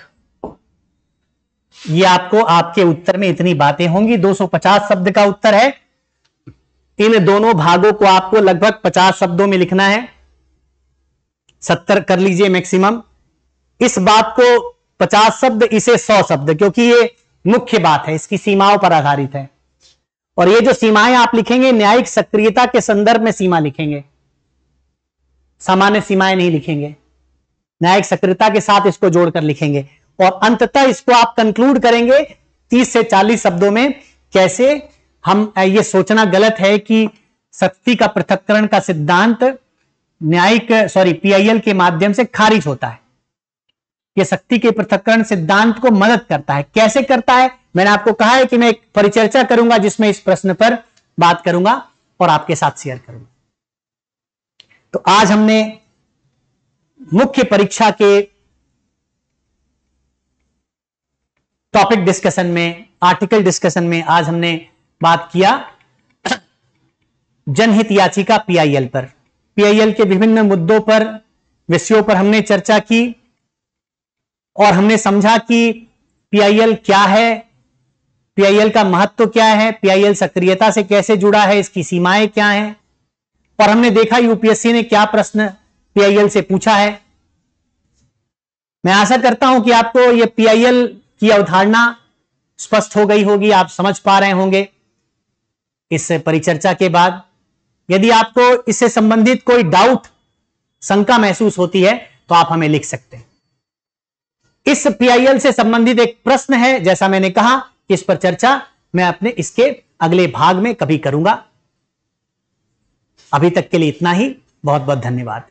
ये आपको आपके उत्तर में इतनी बातें होंगी। 250 शब्द का उत्तर है। इन दोनों भागों को आपको लगभग 50 शब्दों में लिखना है, 70 कर लीजिए मैक्सिमम। इस बात को 50 शब्द, इसे 100 शब्द, क्योंकि ये मुख्य बात है, इसकी सीमाओं पर आधारित है। और ये जो सीमाएं आप लिखेंगे, न्यायिक सक्रियता के संदर्भ में सीमा लिखेंगे, सामान्य सीमाएं नहीं लिखेंगे, न्यायिक सक्रियता के साथ इसको जोड़कर लिखेंगे। और अंततः इसको आप कंक्लूड करेंगे 30 से 40 शब्दों में। कैसे, हम ये सोचना गलत है कि शक्ति का पृथक्करण का सिद्धांत पीआईएल के माध्यम से खारिज होता है। यह शक्ति के पृथक्करण सिद्धांत को मदद करता है। कैसे करता है, मैंने आपको कहा है कि मैं एक परिचर्चा करूंगा जिसमें इस प्रश्न पर बात करूंगा और आपके साथ शेयर करूंगा। तो आज हमने मुख्य परीक्षा के टॉपिक डिस्कशन में, आर्टिकल डिस्कशन में आज हमने बात किया जनहित याचिका पीआईएल पर। पीआईएल के विभिन्न मुद्दों पर, विषयों पर हमने चर्चा की और हमने समझा कि पीआईएल क्या है, पीआईएल का महत्व क्या है, पीआईएल सक्रियता से कैसे जुड़ा है, इसकी सीमाएं क्या हैं, और हमने देखा यूपीएससी ने क्या प्रश्न पीआईएल से पूछा है। मैं आशा करता हूं कि आपको यह पीआईएल की अवधारणा स्पष्ट हो गई होगी, आप समझ पा रहे होंगे इस परिचर्चा के बाद। यदि आपको इससे संबंधित कोई डाउट, शंका महसूस होती है तो आप हमें लिख सकते हैं। इस पीआईएल से संबंधित एक प्रश्न है, जैसा मैंने कहा कि इस पर चर्चा मैं अपने इसके अगले भाग में कभी करूंगा। अभी तक के लिए इतना ही। बहुत बहुत धन्यवाद।